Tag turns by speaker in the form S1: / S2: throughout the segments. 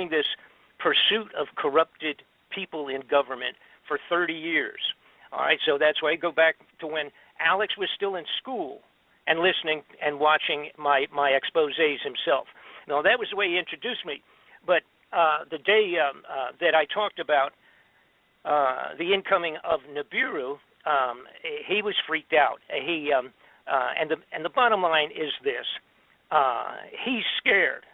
S1: this pursuit of corrupted people in government for 30 years. All right, so that's why I go back to when Alex was still in school and listening and watching my exposés himself. Now, that was the way he introduced me. But the day that I talked about the incoming of Nibiru, he was freaked out. And the bottom line is this: he's scared.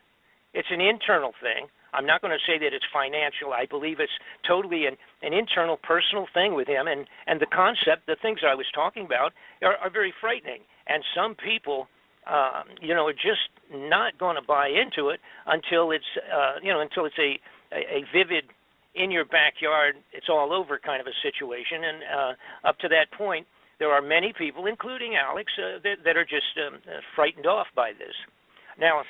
S1: It's an internal thing. I'm not going to say that it's financial. I believe it's totally an internal, personal thing with him. And the concept, the things I was talking about, are very frightening. And some people, are just not going to buy into it until it's, until it's a vivid, in your backyard, it's all over kind of a situation. And up to that point, there are many people, including Alex, that are just frightened off by this. Now,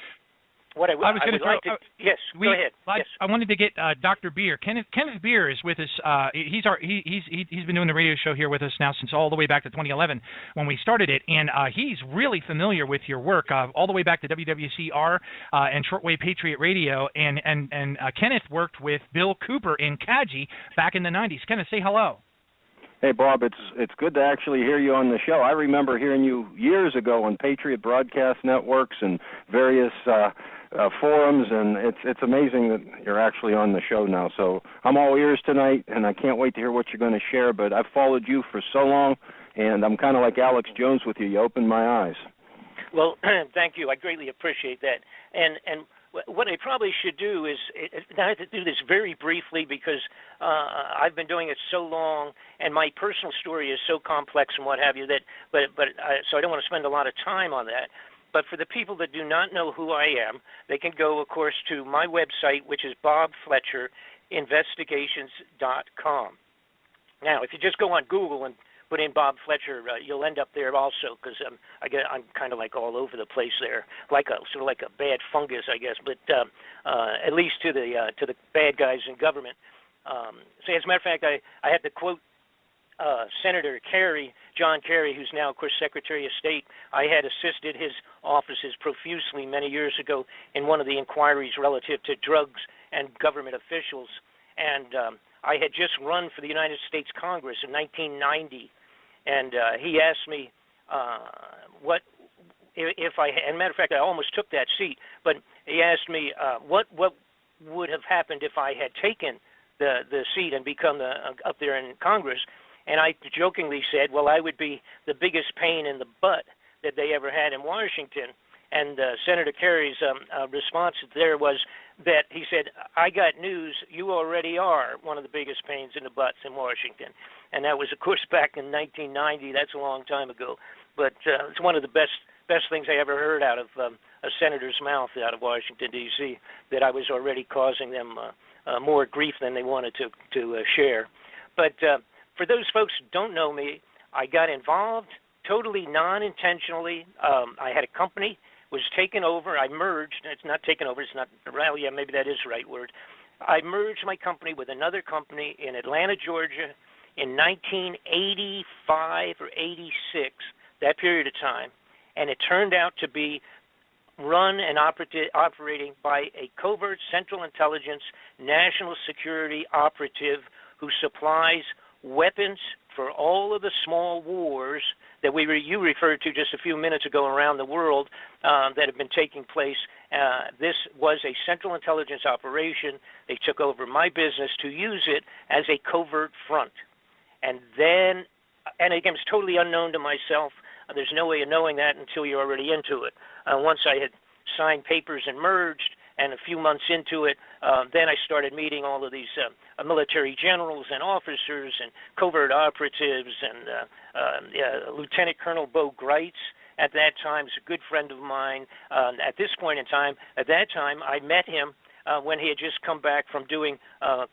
S1: what I would like to, yes, go ahead. Yes.
S2: I wanted to get Dr. Beer. Kenneth Beer is with us. He's been doing the radio show here with us now since all the way back to 2011 when we started it, and he's really familiar with your work all the way back to WWCR and Shortwave Patriot Radio. And Kenneth worked with Bill Cooper in Kaji back in the 90s. Kenneth, say hello.
S3: Hey, Bob, it's good to actually hear you on the show. I remember hearing you years ago on Patriot Broadcast Networks and various forums, and it's amazing that you're actually on the show now. So I'm all ears tonight, and I can't wait to hear what you're going to share. But I've followed you for so long, and I'm kind of like Alex Jones with you. You opened my eyes.
S1: Well, thank you. I greatly appreciate that. And what I probably should do is, I have to do this very briefly because I've been doing it so long, and my personal story is so complex and what have you that, so I don't want to spend a lot of time on that. But for the people that do not know who I am, they can go, of course, to my website, which is bobfletcherinvestigations.com. Now, if you just go on Google and put in Bob Fletcher, you'll end up there also, because I'm kind of like all over the place there, sort of like a bad fungus, I guess. But at least to the bad guys in government. So as a matter of fact, I had to quote Senator Kerry, John Kerry, who's now, of course, Secretary of State. I had assisted his offices profusely many years ago in one of the inquiries relative to drugs and government officials, and I had just run for the United States Congress in 1990. And he asked me what if I, and matter of fact, I almost took that seat, but he asked me what would have happened if I had taken the seat and become up there in Congress. And I jokingly said, well, I would be the biggest pain in the butt that they ever had in Washington. And Senator Kerry's response there was that he said, I got news, you already are one of the biggest pains in the butts in Washington. And that was, of course, back in 1990. That's a long time ago. But it's one of the best things I ever heard out of a senator's mouth out of Washington, D.C., that I was already causing them more grief than they wanted to share. But for those folks who don't know me, I got involved totally non-intentionally. I had a company, was taken over. I merged. It's not taken over. It's not, well, yeah, maybe that is the right word. I merged my company with another company in Atlanta, Georgia in 1985 or 86, that period of time. And it turned out to be run and operating by a covert Central Intelligence national security operative who supplies weapons for all of the small wars that you referred to just a few minutes ago around the world that have been taking place. This was a Central Intelligence operation. They took over my business to use it as a covert front. And then, and again, it's totally unknown to myself. There's no way of knowing that until you're already into it. Once I had signed papers and merged, and a few months into it, then I started meeting all of these military generals and officers and covert operatives, and Lieutenant Colonel Bo Greitz at that time is a good friend of mine. At that time, I met him when he had just come back from doing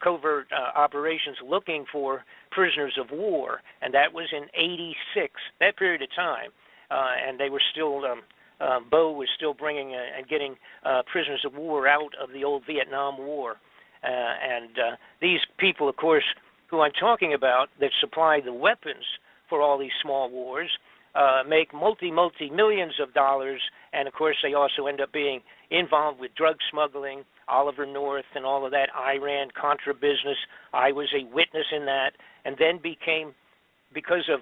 S1: covert operations looking for prisoners of war, and that was in 86, that period of time. And they were still... Bo was still bringing and getting prisoners of war out of the old Vietnam War. And these people, of course, who I'm talking about that supply the weapons for all these small wars, make multi-millions of dollars, and of course they also end up being involved with drug smuggling, Oliver North and all of that Iran-Contra business. I was a witness in that, and then became, because of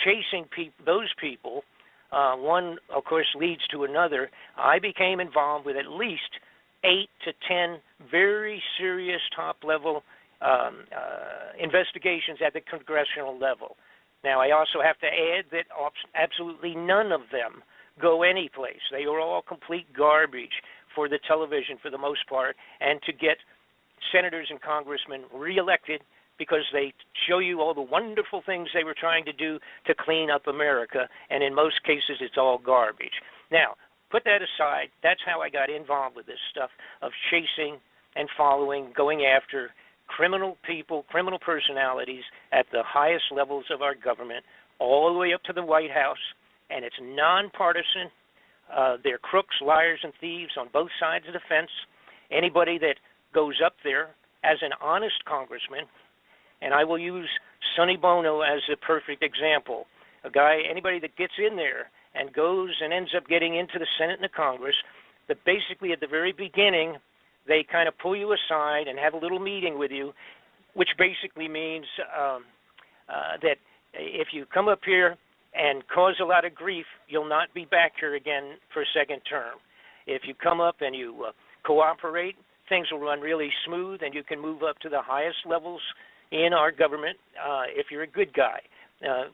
S1: chasing those people, one, of course, leads to another. I became involved with at least 8 to 10 very serious top-level investigations at the congressional level. Now, I also have to add that absolutely none of them go anyplace. They are all complete garbage for the television for the most part, and to get senators and congressmen reelected because they show you all the wonderful things they were trying to do to clean up America, and in most cases it's all garbage. Now, put that aside. That's how I got involved with this stuff of chasing and following, going after criminal people, criminal personalities at the highest levels of our government, all the way up to the White House, and it's nonpartisan. They're crooks, liars, and thieves on both sides of the fence. Anybody that goes up there as an honest congressman, and I will use Sonny Bono as a perfect example, anybody that gets in there and goes and ends up getting into the Senate and the Congress, that basically at the very beginning, they kind of pull you aside and have a little meeting with you, which basically means that if you come up here and cause a lot of grief, you'll not be back here again for a second term. If you come up and you cooperate, things will run really smooth, and you can move up to the highest levels in our government if you're a good guy.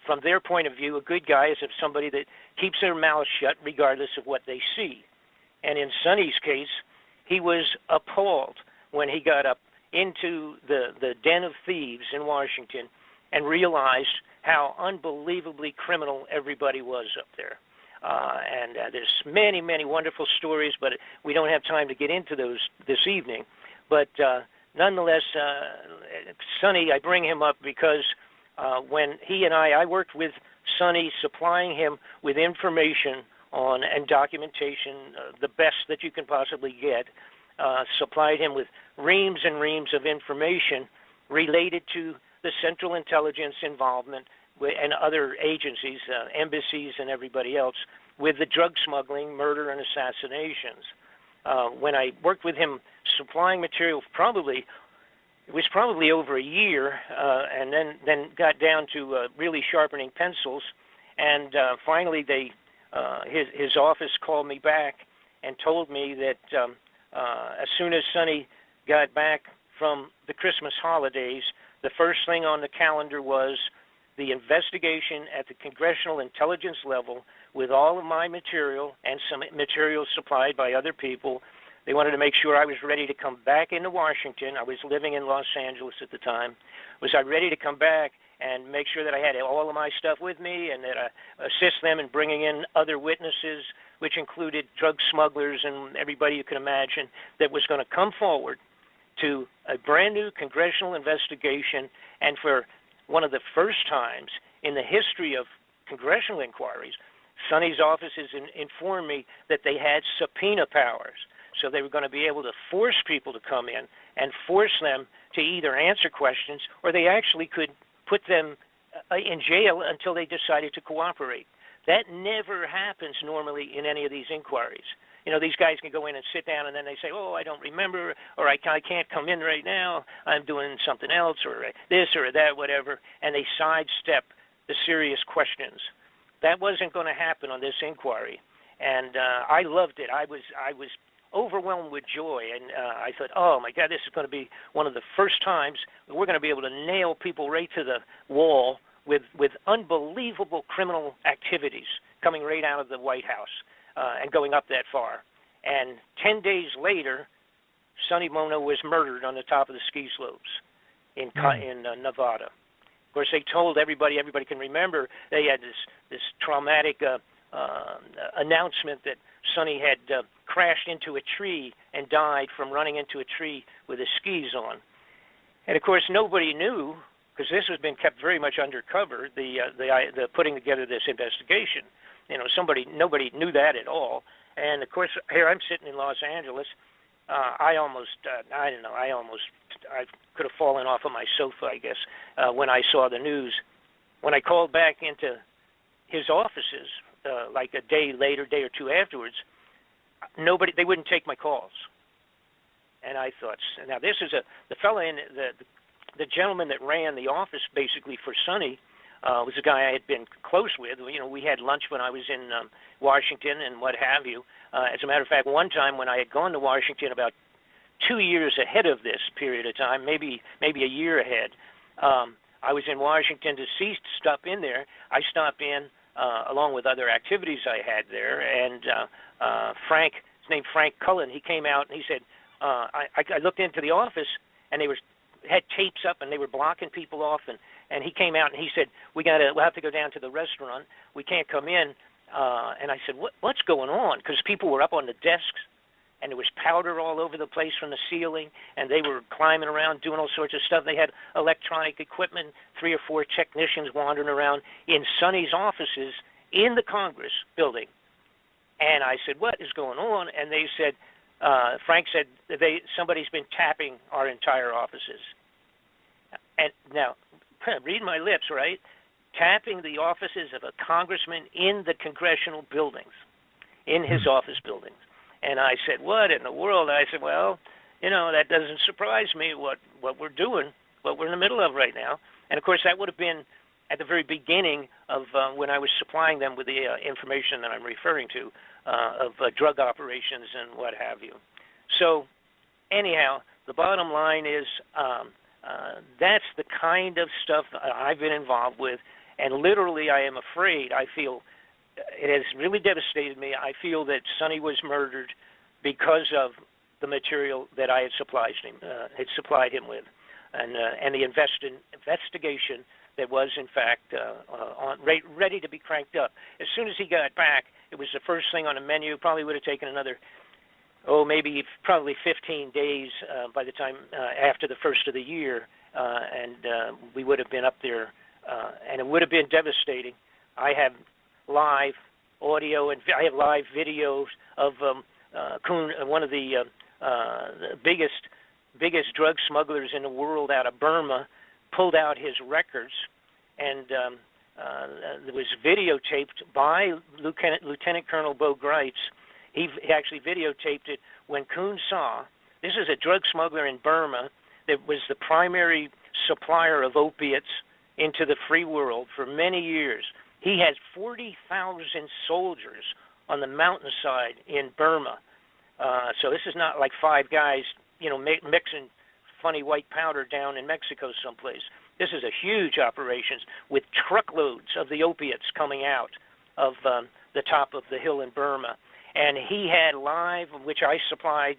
S1: From their point of view, a good guy is somebody that keeps their mouth shut regardless of what they see. And in Sonny's case, he was appalled when he got up into the den of thieves in Washington and realized how unbelievably criminal everybody was up there. And there's many, many wonderful stories, but we don't have time to get into those this evening. But nonetheless, Sonny, I bring him up because when he and I worked with Sonny, supplying him with information on and documentation, the best that you can possibly get, supplied him with reams and reams of information related to the Central Intelligence involvement and other agencies, embassies and everybody else, with the drug smuggling, murder, and assassinations. When I worked with him supplying material, it was probably over a year, and then got down to really sharpening pencils, and finally his office called me back and told me that as soon as Sonny got back from the Christmas holidays, the first thing on the calendar was the investigation at the Congressional Intelligence level with all of my material and some material supplied by other people. They wanted to make sure I was ready to come back into Washington. I was living in Los Angeles at the time. Was I ready to come back and make sure that I had all of my stuff with me and that I assist them in bringing in other witnesses, which included drug smugglers and everybody you can imagine that was going to come forward to a brand new congressional investigation. And for one of the first times in the history of congressional inquiries, Sonny's offices informed me that they had subpoena powers. So they were going to be able to force people to come in and force them to either answer questions, or they actually could put them in jail until they decided to cooperate. That never happens normally in any of these inquiries. You know, these guys can go in and sit down, and then they say, oh, I don't remember, or I can't come in right now, I'm doing something else, or this or that, whatever, and they sidestep the serious questions. That wasn't going to happen on this inquiry, and I loved it. I was overwhelmed with joy, and I thought, oh my God, this is going to be one of the first times we're going to be able to nail people right to the wall with unbelievable criminal activities coming right out of the White House and going up that far. And 10 days later, Sonny Bono was murdered on the top of the ski slopes in Nevada. Of course, they told everybody can remember, they had this traumatic announcement that Sonny had crashed into a tree and died from running into a tree with his skis on. And of course, nobody knew, because this has been kept very much undercover, the putting together this investigation. You know, nobody knew that at all. And of course, here I'm sitting in Los Angeles. I could have fallen off of my sofa, I guess, when I saw the news. When I called back into his offices, like a day later, day or two afterwards, they wouldn't take my calls. And I thought, now this is the fellow in the gentleman that ran the office basically for Sonny was a guy I had been close with. You know, we had lunch when I was in Washington and what have you. As a matter of fact, one time when I had gone to Washington about 2 years ahead of this period of time, maybe a year ahead, I was in Washington to see stuff in there. I stopped in along with other activities I had there, and Frank, his name Frank Cullen, he came out and he said, I looked into the office and they had tapes up and they were blocking people off, and he came out and he said, we'll have to go down to the restaurant. We can't come in. And I said, what's going on? Because people were up on the desks and there was powder all over the place from the ceiling, and they were climbing around doing all sorts of stuff. They had electronic equipment, 3 or 4 technicians wandering around in Sonny's offices in the Congress building. And I said, what is going on? And they said, Frank said, somebody's been tapping our entire offices. And now, read my lips, right? Tapping the offices of a congressman in the congressional buildings, in his office buildings. And I said, what in the world? I said, well, you know, that doesn't surprise me, what we're doing, what we're in the middle of right now. And, of course, that would have been at the very beginning of when I was supplying them with the information that I'm referring to of drug operations and what have you. So, anyhow, the bottom line is that's the kind of stuff I've been involved with. And literally, I am afraid, I feel, it has really devastated me. I feel that Sonny was murdered because of the material that I had supplied him with, and the investigation that was, in fact, ready to be cranked up. As soon as he got back, it was the first thing on the menu. Probably would have taken another, probably 15 days by the time after the first of the year, and we would have been up there, and it would have been devastating. I have live audio and I have live videos of Kuhn, one of the biggest drug smugglers in the world out of Burma, pulled out his records, and it was videotaped by Lieutenant Colonel Bo Greitz. He actually videotaped it when Kuhn saw, this is a drug smuggler in Burma that was the primary supplier of opiates into the free world for many years. He has 40,000 soldiers on the mountainside in Burma. So this is not like 5 guys, you know, mixing funny white powder down in Mexico someplace. This is a huge operation with truckloads of the opiates coming out of the top of the hill in Burma. And he had live, which I supplied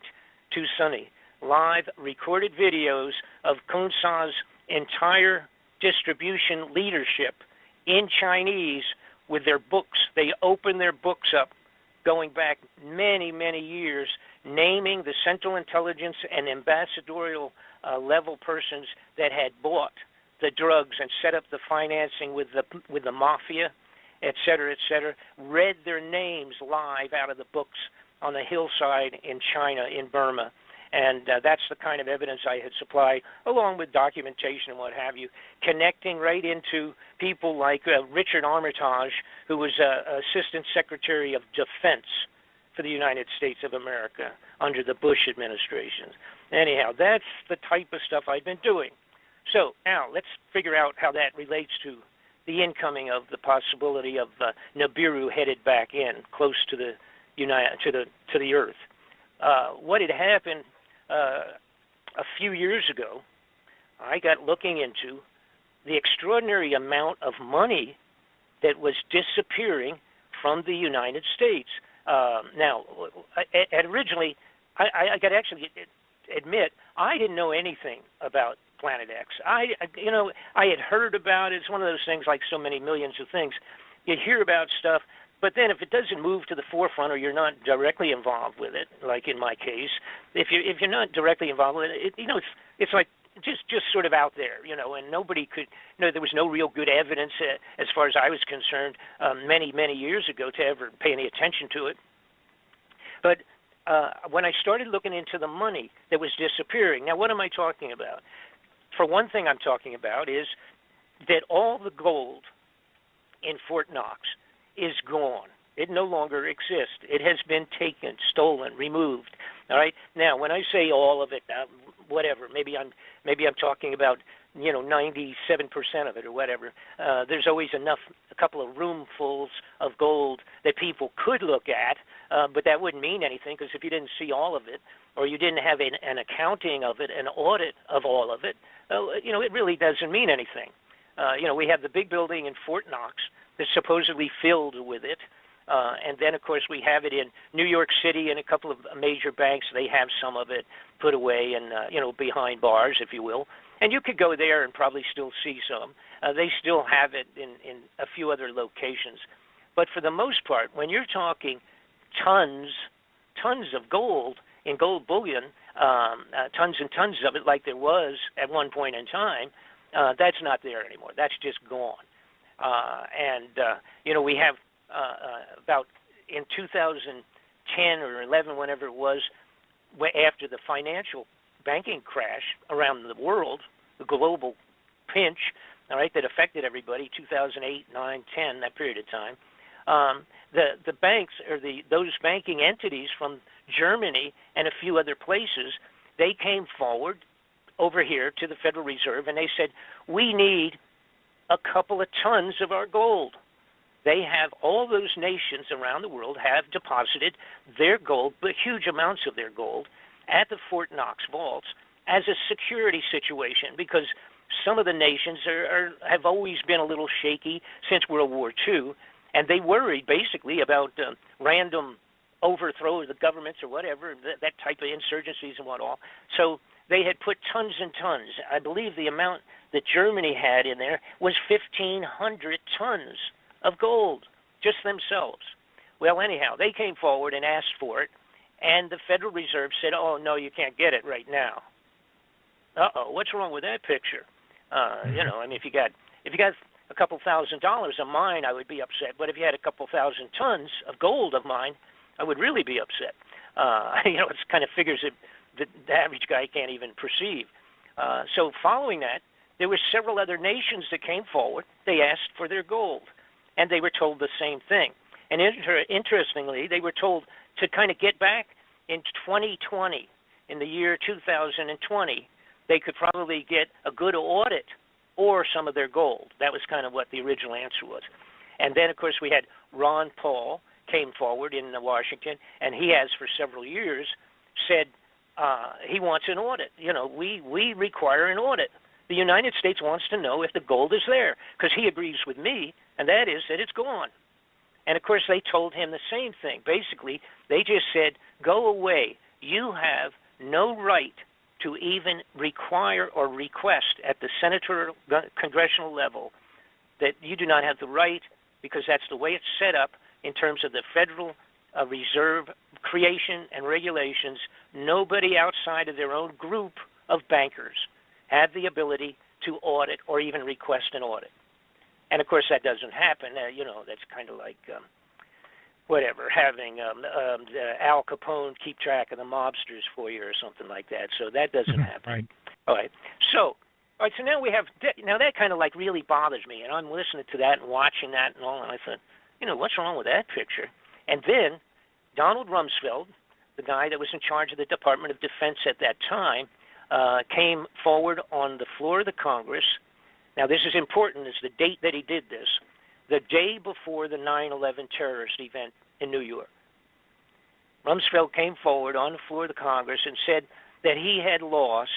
S1: to Sonny, live recorded videos of Kun Sa's entire distribution leadership in Chinese with their books. They opened their books up going back many, many years, naming the Central Intelligence and ambassadorial level persons that had bought the drugs and set up the financing with the mafia, et cetera, read their names live out of the books on the hillside in China, in Burma. And that's the kind of evidence I had supplied, along with documentation and what have you, connecting right into people like Richard Armitage, who was Assistant Secretary of Defense for the United States of America under the Bush administration. Anyhow, that's the type of stuff I've been doing. So now let's figure out how that relates to the incoming of the possibility of Nibiru headed back in, close to the to the Earth. What had happened a few years ago, I got looking into the extraordinary amount of money that was disappearing from the United States. Now, originally, I got to actually admit, I didn't know anything about Planet X. I had heard about it. It's one of those things, like so many millions of things. You hear about stuff, but then if it doesn't move to the forefront, or you're not directly involved with it, like in my case, if you're not directly involved with it, it's like just sort of out there, and nobody could. There was no real good evidence, as far as I was concerned, many years ago, to ever pay any attention to it. But when I started looking into the money that was disappearing, now what am I talking about? For one thing, I'm talking about is that all the gold in Fort Knox, is gone. It no longer exists. It has been taken, stolen, removed. All right. Now, when I say all of it, whatever, maybe I'm talking about 97% of it or whatever. There's always a couple of roomfuls of gold that people could look at, but that wouldn't mean anything because if you didn't see all of it, or you didn't have an accounting of it, an audit of all of it, it really doesn't mean anything. We have the big building in Fort Knox that's supposedly filled with it. And then, of course, we have it in New York City and a couple of major banks. They have some of it put away and, behind bars, if you will. And you could go there and probably still see some. They still have it in a few other locations. But for the most part, when you're talking tons of gold in gold bullion, tons and tons of it like there was at one point in time, that's not there anymore. That's just gone. We have about in 2010 or 11, whenever it was, after the financial banking crash around the world, the global pinch, all right, that affected everybody, 2008, 9, 10, that period of time, the banks or those banking entities from Germany and a few other places, they came forward over here to the Federal Reserve and they said, we need a couple of tons of our gold. They have, all those nations around the world have deposited their gold, but huge amounts of their gold, at the Fort Knox vaults as a security situation because some of the nations have always been a little shaky since World War II, and they worried basically about random overthrow of the governments or whatever, that type of insurgencies and what all. So they had put tons and tons. I believe the amount that Germany had in there was 1,500 tons of gold, just themselves. Well, anyhow, they came forward and asked for it, and the Federal Reserve said, oh, no, you can't get it right now. Uh-oh, what's wrong with that picture? If you got a couple $1,000 of mine, I would be upset. But if you had a couple 1,000 tons of gold of mine, I would really be upset. It's kind of figures that the average guy can't even perceive. So following that, there were several other nations that came forward. They asked for their gold, and they were told the same thing. And interestingly, they were told to kind of get back in 2020, in the year 2020, they could probably get a good audit or some of their gold. That was kind of what the original answer was. And then, of course, we had Ron Paul came forward in Washington, and he has for several years said he wants an audit. We require an audit. The United States wants to know if the gold is there, because he agrees with me, and that is that it's gone. And, of course, they told him the same thing. Basically, they just said, go away. You have no right to even require or request at the senatorial congressional level that you do not have the right, because that's the way it's set up in terms of the Federal Reserve creation and regulations. Nobody outside of their own group of bankers have the ability to audit or even request an audit. And, of course, that doesn't happen. That's kind of like having Al Capone keep track of the mobsters for you or something like that. So that doesn't happen.
S2: Right.
S1: All right. So now we have that kind of like really bothers me, and I'm listening to that and watching that and all, and I thought, what's wrong with that picture? And then Donald Rumsfeld, the guy that was in charge of the Department of Defense at that time, came forward on the floor of the Congress. Now, this is important, is the date that he did this, the day before the 9/11 terrorist event in New York. Rumsfeld came forward on the floor of the Congress and said that he had lost,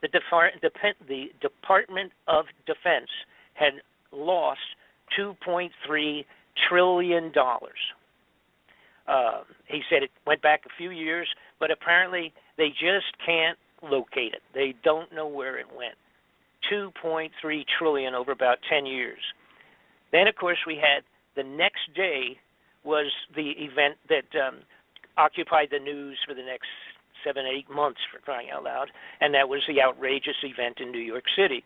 S1: the Department of Defense had lost $2.3 trillion. He said it went back a few years, but apparently they just can't locate it. They don't know where it went. $2.3 trillion over about 10 years. Then, of course, we had the next day was the event that occupied the news for the next 7, 8 months, for crying out loud, and that was the outrageous event in New York City.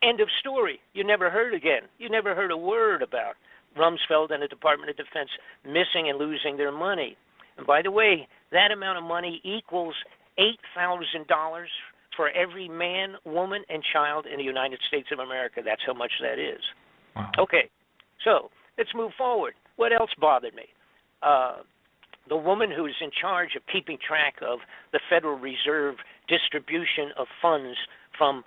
S1: End of story. You never heard again. You never heard a word about Rumsfeld and the Department of Defense missing and losing their money. And by the way, that amount of money equals $8,000 for every man, woman, and child in the United States of America. That's how much that is.
S2: Wow.
S1: Okay, so let's move forward. what else bothered me? The woman who's in charge of keeping track of the Federal Reserve distribution of funds from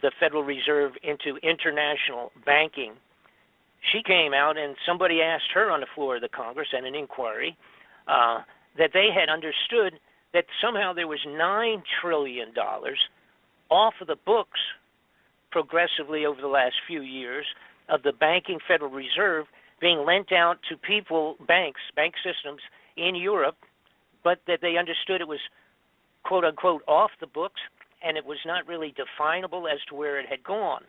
S1: the Federal Reserve into international banking, she came out and somebody asked her on the floor of the Congress at an inquiry that they had understood that somehow there was $9 trillion off of the books progressively over the last few years of the banking Federal Reserve being lent out to people, bank systems in Europe, but that they understood it was quote unquote off the books and it was not really definable as to where it had gone.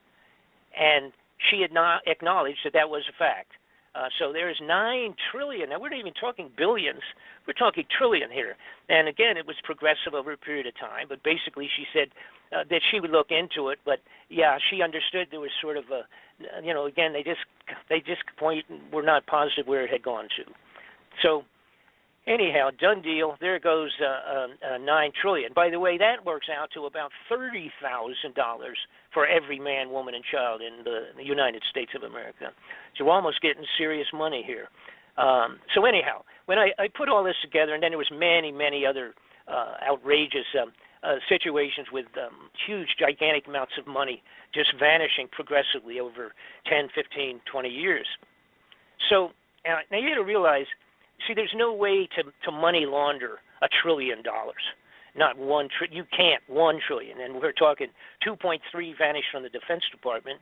S1: And she had not acknowledged that that was a fact. So there's $9 trillion. Now, we're not even talking billions. We're talking trillion here. And again, it was progressive over a period of time. But basically, she said that she would look into it. But yeah, she understood there was sort of a, again, they just were not positive where it had gone to. So anyhow, done deal. There goes $9 trillion. By the way, that works out to about $30,000 for every man, woman, and child in the United States of America. So we're almost getting serious money here. So anyhow, when I put all this together, and then there was many other outrageous situations with huge, gigantic amounts of money just vanishing progressively over 10, 15, 20 years. So now you got to realize, see, there's no way to money launder $1 trillion. Not you can't $1 trillion, and we're talking 2.3 vanished from the Defense Department.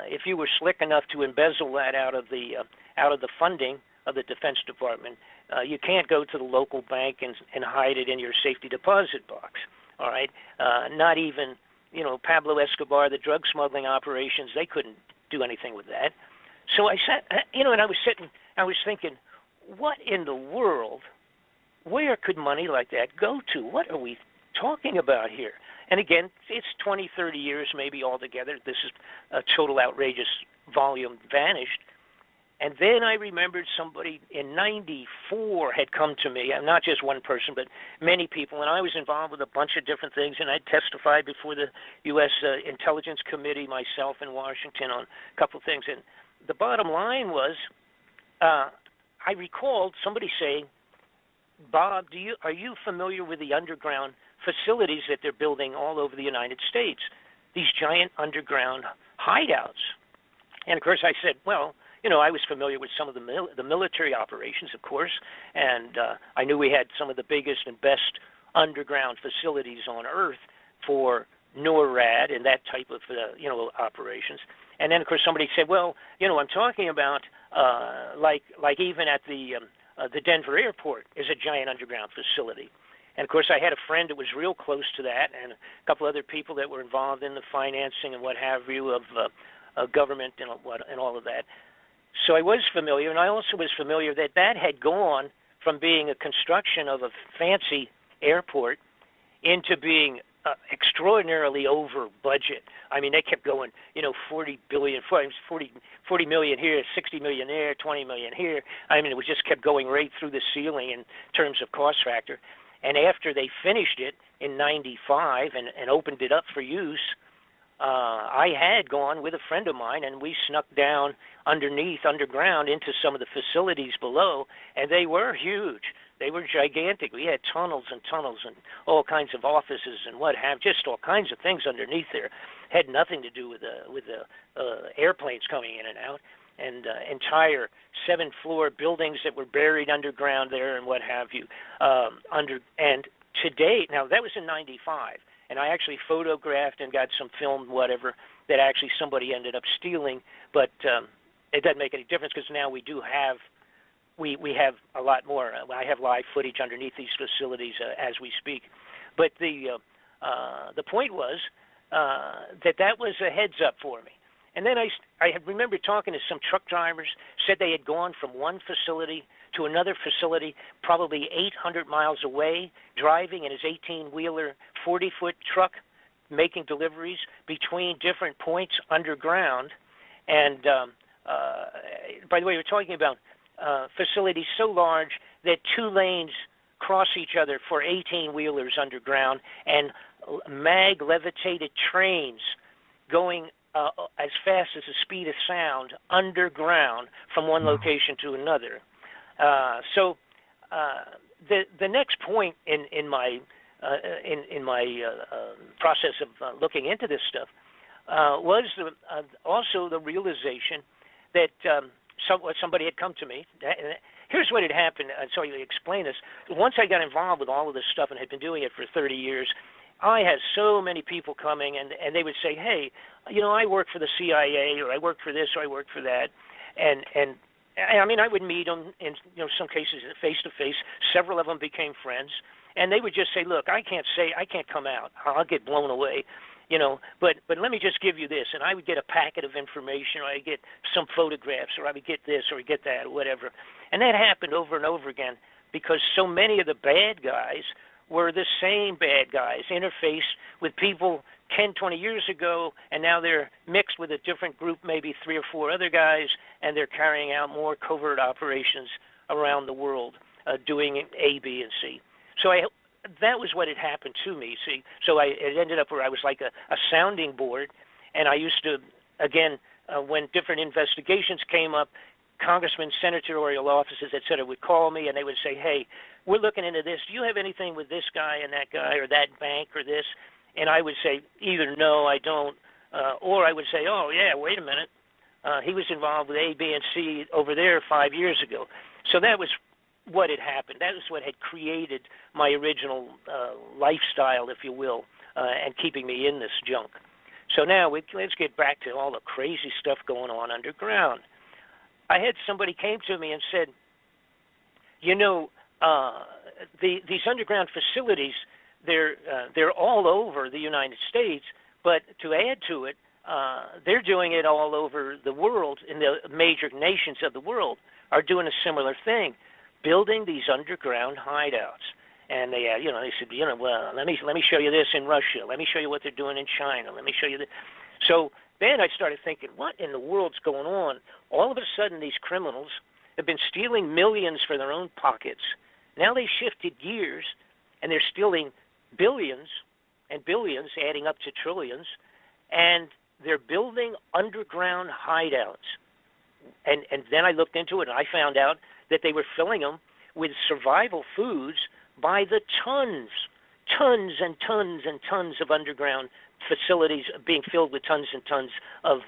S1: If you were slick enough to embezzle that out of the funding of the Defense Department, you can't go to the local bank and hide it in your safety deposit box. All right, not even Pablo Escobar, the drug smuggling operations, they couldn't do anything with that. So I sat, and I was thinking, what in the world? Where could money like that go to? What are we talking about here? And again, it's 20, 30 years maybe altogether. This is a total outrageous volume vanished. And then I remembered somebody in 94 had come to me, not just one person, but many people, and I was involved with a bunch of different things, and I testified before the U.S. Intelligence Committee myself in Washington on a couple of things. And the bottom line was, I recalled somebody saying, Bob, are you familiar with the underground facilities that they're building all over the United States? These giant underground hideouts. And, of course, I said, well, I was familiar with some of the military operations, of course, and I knew we had some of the biggest and best underground facilities on Earth for NORAD and that type of, operations. And then, of course, somebody said, well, I'm talking about like even at the Denver airport is a giant underground facility. And, of course, I had a friend that was real close to that and a couple other people that were involved in the financing and what have you of government and all of that. So I was familiar, and I also was familiar that had gone from being a construction of a fancy airport into being extraordinarily over budget. I mean, they kept going, 40 million here, 60 million there, 20 million here. I mean, it just kept going right through the ceiling in terms of cost factor. And after they finished it in 95 and opened it up for use, I had gone with a friend of mine, and we snuck down underground into some of the facilities below, and they were huge. They were gigantic. We had tunnels and tunnels and all kinds of offices and just all kinds of things underneath there. Had nothing to do with the airplanes coming in and out, and entire 7-floor buildings that were buried underground there and what have you. And today, now that was in 95, and I actually photographed and got some film, whatever, that actually somebody ended up stealing, but it doesn't make any difference because now we do have we have a lot more. I have live footage underneath these facilities as we speak. But the point was that was a heads up for me. And then I remember talking to some truck drivers, said they had gone from one facility to another facility, probably 800 miles away, driving in his 18-wheeler, 40-foot truck, making deliveries between different points underground. And by the way, we're talking about facilities so large that 2 lanes cross each other for 18-wheelers underground, and mag-levitated trains going as fast as the speed of sound underground from one location to another. So the next point in my process of looking into this stuff was also the realization that somebody had come to me. Here's what had happened. So you explain this. Once I got involved with all of this stuff and had been doing it for 30 years, I had so many people coming, and they would say, hey, I work for the CIA, or I work for this, or I work for that. And I mean, I would meet them in some cases face to face. Several of them became friends, and they would just say, look, I can't come out. I'll get blown away. But let me just give you this, and I would get a packet of information, or I'd get some photographs, or I would get this, or I'd get that, or whatever. And that happened over and over again because so many of the bad guys were the same bad guys, interfaced with people 10, 20 years ago, and now they're mixed with a different group, maybe 3 or 4 other guys, and they're carrying out more covert operations around the world, doing A, B, and C. So that was what had happened to me, see. So it ended up where I was like a sounding board, and I used to, again, when different investigations came up, congressmen, senatorial offices, et cetera, would call me, and they would say, hey, we're looking into this. Do you have anything with this guy and that guy or that bank or this? And I would say either no, I don't, or I would say, oh, yeah, wait a minute. He was involved with A, B, and C over there 5 years ago. So that was what had happened. That was what had created my original lifestyle, if you will, and keeping me in this junk. So now let's get back to all the crazy stuff going on underground. I had somebody came to me and said, these underground facilities, they're all over the United States, but to add to it, they're doing it all over the world, in the major nations of the world are doing a similar thing, building these underground hideouts. And they said, well, let me show you this in Russia. Let me show you what they're doing in China. Let me show you this. So then I started thinking, what in the world's going on? All of a sudden, these criminals have been stealing millions for their own pockets. Now they shifted gears, and they're stealing billions and billions, adding up to trillions, and they're building underground hideouts. And then I looked into it, and I found out that they were filling them with survival foods by the tons and tons and tons of underground facilities being filled with tons and tons of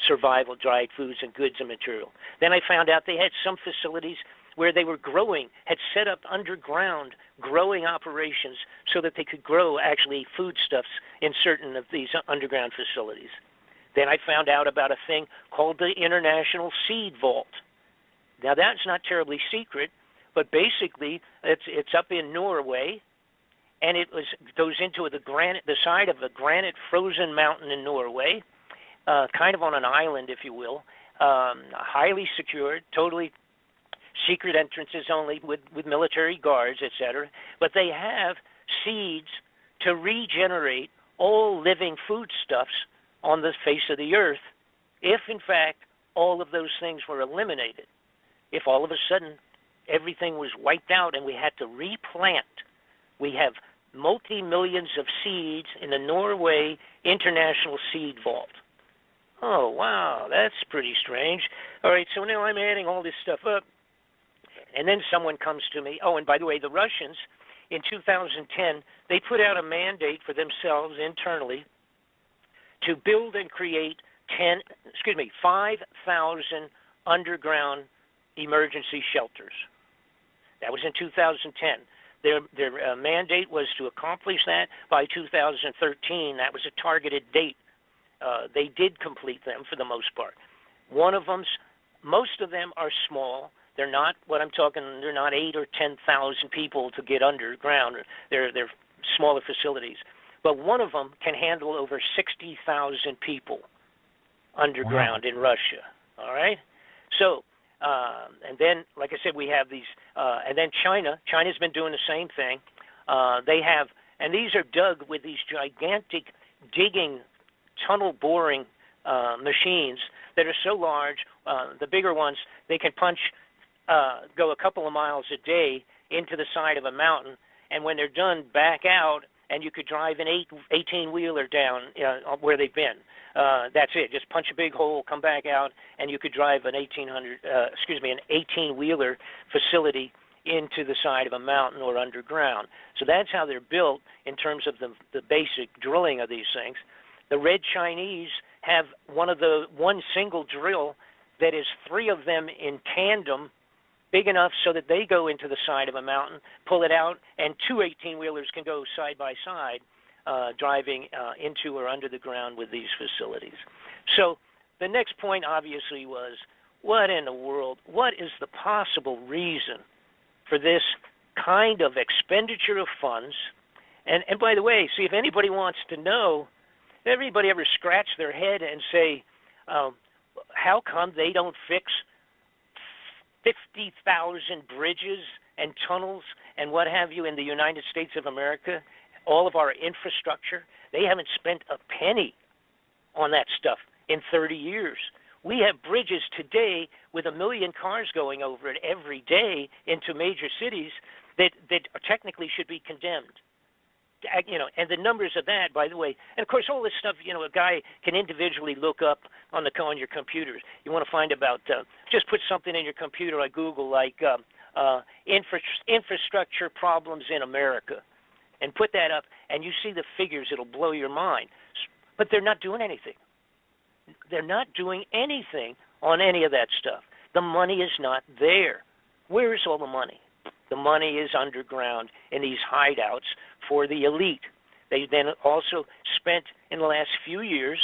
S1: survival dried foods and goods and material. Then I found out they had some facilities where they were had set up underground growing operations so that they could grow actually foodstuffs in certain of these underground facilities. Then I found out about a thing called the International Seed Vault. Now that's not terribly secret, but basically it's up in Norway, and it goes into the side of a granite frozen mountain in Norway, kind of on an island, if you will, highly secured, totally secret entrances only with military guards, etc. But they have seeds to regenerate all living foodstuffs on the face of the earth if, in fact, all of those things were eliminated. If all of a sudden everything was wiped out and we had to replant, we have multi-millions of seeds in the Norway International Seed Vault. Oh, wow, that's pretty strange. All right, so now I'm adding all this stuff up. And then someone comes to me. Oh, and by the way, the Russians, in 2010, they put out a mandate for themselves internally to build and create 5,000 underground emergency shelters. That was in 2010. Their mandate was to accomplish that by 2013. That was a targeted date. They did complete them for the most part. Most of them are small. They're not what I'm talking. They're not 8,000 or 10,000 people to get underground. They're smaller facilities. But one of them can handle over 60,000 people underground in Russia. All right. So, and then, like I said, we have these, and then China's been doing the same thing. They have, and these are dug with these gigantic digging, tunnel boring machines that are so large. The bigger ones, they can go a couple of miles a day into the side of a mountain, and when they're done, back out and you could drive an 18-wheeler down where they've been. That's it. Just punch a big hole, come back out, and you could drive an 18-wheeler facility into the side of a mountain or underground. So that's how they're built in terms of the basic drilling of these things. The Red Chinese have one single drill that is 3 of them in tandem, big enough so that they go into the side of a mountain, pull it out, and 2 18-wheelers can go side by side, driving into or under the ground with these facilities. So the next point obviously was, what in the world, what is the possible reason for this kind of expenditure of funds? And by the way, see, if anybody wants to know, everybody ever scratch their head and say, how come they don't fix 50,000 bridges and tunnels and what have you in the United States of America, all of our infrastructure? They haven't spent a penny on that stuff in 30 years. We have bridges today with 1 million cars going over it every day into major cities that technically should be condemned. And the numbers of that, by the way, and of course all this stuff, a guy can individually look up on your computers. You want to find about, just put something in your computer like Google, like infrastructure problems in America, and put that up, and you see the figures. It'll blow your mind. But they're not doing anything. They're not doing anything on any of that stuff. The money is not there. Where is all the money? The money is underground in these hideouts for the elite. They then also spent in the last few years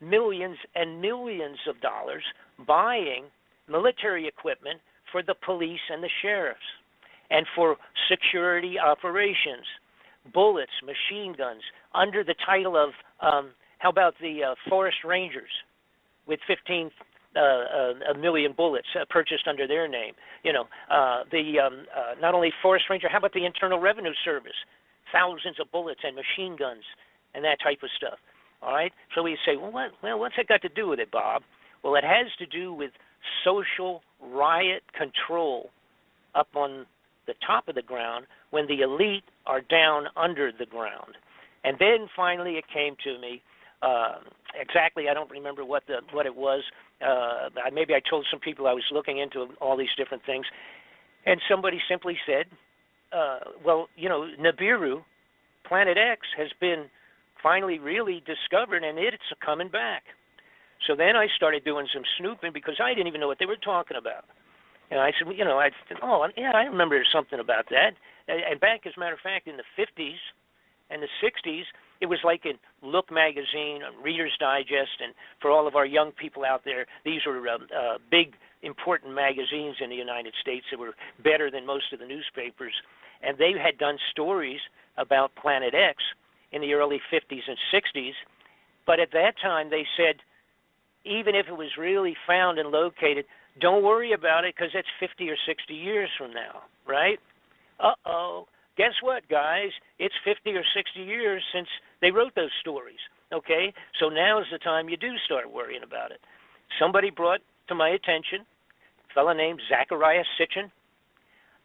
S1: millions and millions of dollars buying military equipment for the police and the sheriffs and for security operations, bullets, machine guns, under the title of, how about the Forest Rangers with 15 a million bullets purchased under their name. Not only Forest Ranger, how about the Internal Revenue Service? Thousands of bullets and machine guns and that type of stuff. All right? So we say, what's that got to do with it, Bob? Well, it has to do with social riot control up on the top of the ground when the elite are down under the ground. And then finally it came to me, exactly, I don't remember what it was. Maybe I told some people I was looking into all these different things, and somebody simply said, Nibiru, Planet X, has been finally really discovered, and it's coming back. So then I started doing some snooping because I didn't even know what they were talking about. And I said, I remember something about that. And back, as a matter of fact, in the 50s and the 60s, it was like in Look magazine, Reader's Digest, and for all of our young people out there, these were big, important magazines in the United States that were better than most of the newspapers. And they had done stories about Planet X in the early 50s and 60s. But at that time, they said, even if it was really found and located, don't worry about it because it's 50 or 60 years from now, right? Uh-oh. Guess what, guys? It's 50 or 60 years since they wrote those stories, okay? So now's the time you do start worrying about it. Somebody brought to my attention a fellow named Zachariah Sitchin.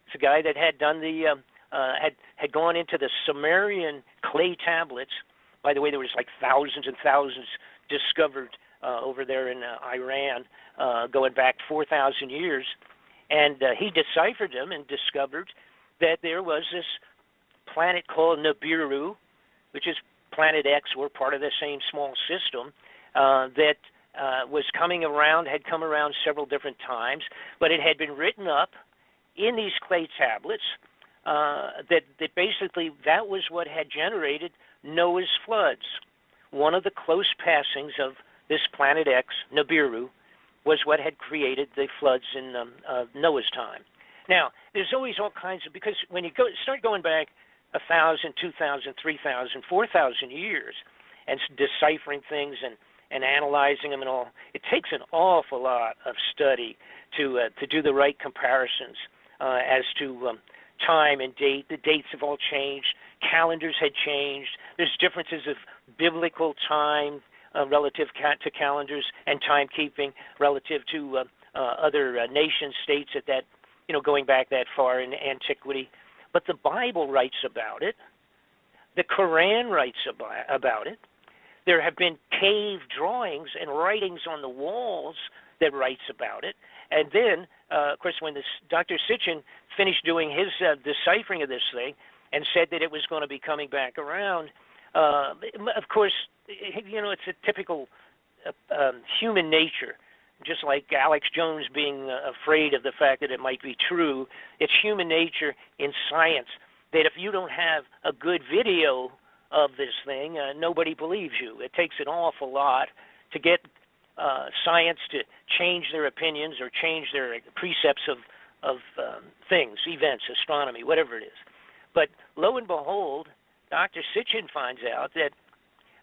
S1: It's a guy that had done had gone into the Sumerian clay tablets. By the way, there was like thousands and thousands discovered over there in Iran, going back 4,000 years. And he deciphered them and discovered that there was this planet called Nibiru, which is Planet X, or part of the same small system, that was coming around, had come around several different times, but it had been written up in these clay tablets that basically that was what had generated Noah's floods. One of the close passings of this Planet X, Nibiru, was what had created the floods in Noah's time. Now, there's always all kinds of, because when you start going back 1,000, 2,000, 3,000, 4,000 years and deciphering things and analyzing them and all, it takes an awful lot of study to do the right comparisons as to time and date. The dates have all changed. Calendars had changed. There's differences of biblical time relative to calendars and timekeeping relative to other nation states at that, going back that far in antiquity. But the Bible writes about it. The Quran writes about it. There have been cave drawings and writings on the walls that writes about it. And then, of course, when Dr. Sitchin finished doing his deciphering of this thing and said that it was going to be coming back around, of course, it's a typical human nature. Just like Alex Jones being afraid of the fact that it might be true, it's human nature in science that if you don't have a good video of this thing, nobody believes you. It takes an awful lot to get science to change their opinions or change their precepts of things, events, astronomy, whatever it is. But lo and behold, Dr. Sitchin finds out that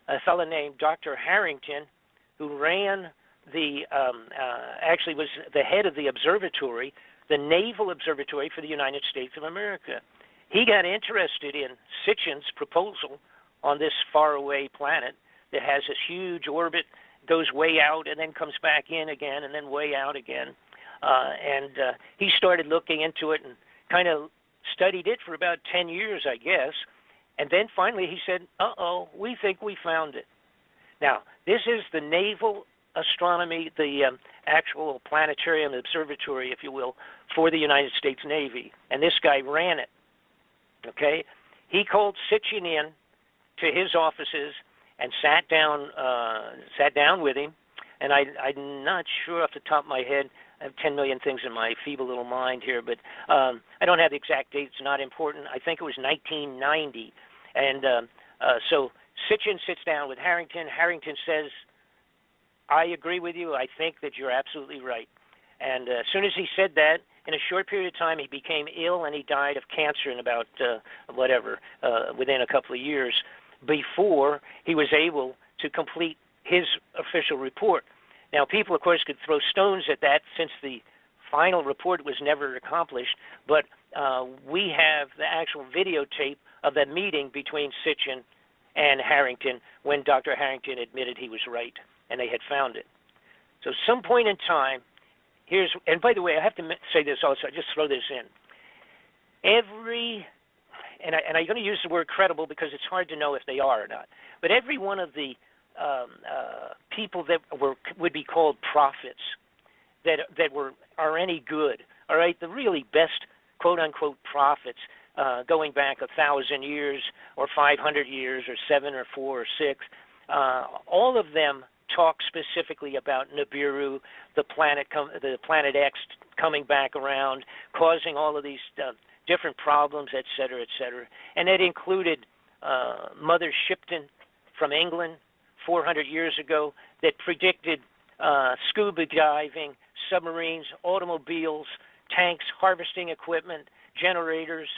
S1: a fellow named Dr. Harrington, who ran actually was the head of the observatory, the Naval Observatory for the United States of America. He got interested in Sitchin's proposal on this faraway planet that has this huge orbit, goes way out and then comes back in again and then way out again. He started looking into it and kind of studied it for about 10 years, I guess. And then finally he said, we think we found it. Now, this is the Naval Astronomy, the actual planetarium observatory, if you will, for the United States Navy. And this guy ran it. Okay? He called Sitchin in to his offices and sat down with him. And I'm not sure off the top of my head. I have 10 million things in my feeble little mind here, but I don't have the exact date. It's not important. I think it was 1990. And so Sitchin sits down with Harrington. Harrington says, I agree with you. I think that you're absolutely right. And as soon as he said that, in a short period of time, he became ill and he died of cancer in about, within a couple of years before he was able to complete his official report. Now, people, of course, could throw stones at that since the final report was never accomplished, but we have the actual videotape of that meeting between Sitchin and Harrington when Dr. Harrington admitted he was right and they had found it. So some point in time, and by the way, I have to say this also, I just throw this in. And I'm going to use the word credible because it's hard to know if they are or not, but every one of the people that would be called prophets that are any good, all right, the really best quote-unquote prophets going back 1,000 years or 500 years or 7 or 4 or 6, all of them talk specifically about Nibiru, the planet X coming back around, causing all of these different problems, et cetera, et cetera. And it included Mother Shipton from England 400 years ago that predicted scuba diving, submarines, automobiles, tanks, harvesting equipment, generators,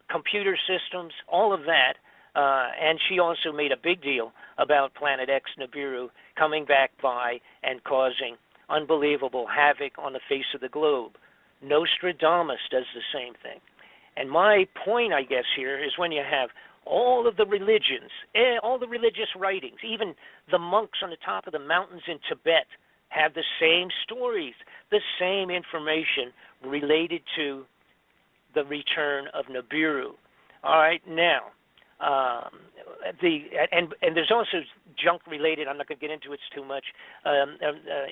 S1: computer systems, all of that. And she also made a big deal about Planet X Nibiru coming back by and causing unbelievable havoc on the face of the globe. Nostradamus does the same thing. And my point, I guess, here is when you have all of the religions, all the religious writings, even the monks on the top of the mountains in Tibet have the same stories, the same information related to the return of Nibiru. All right, now, and there's also junk related. I'm not going to get into it too much.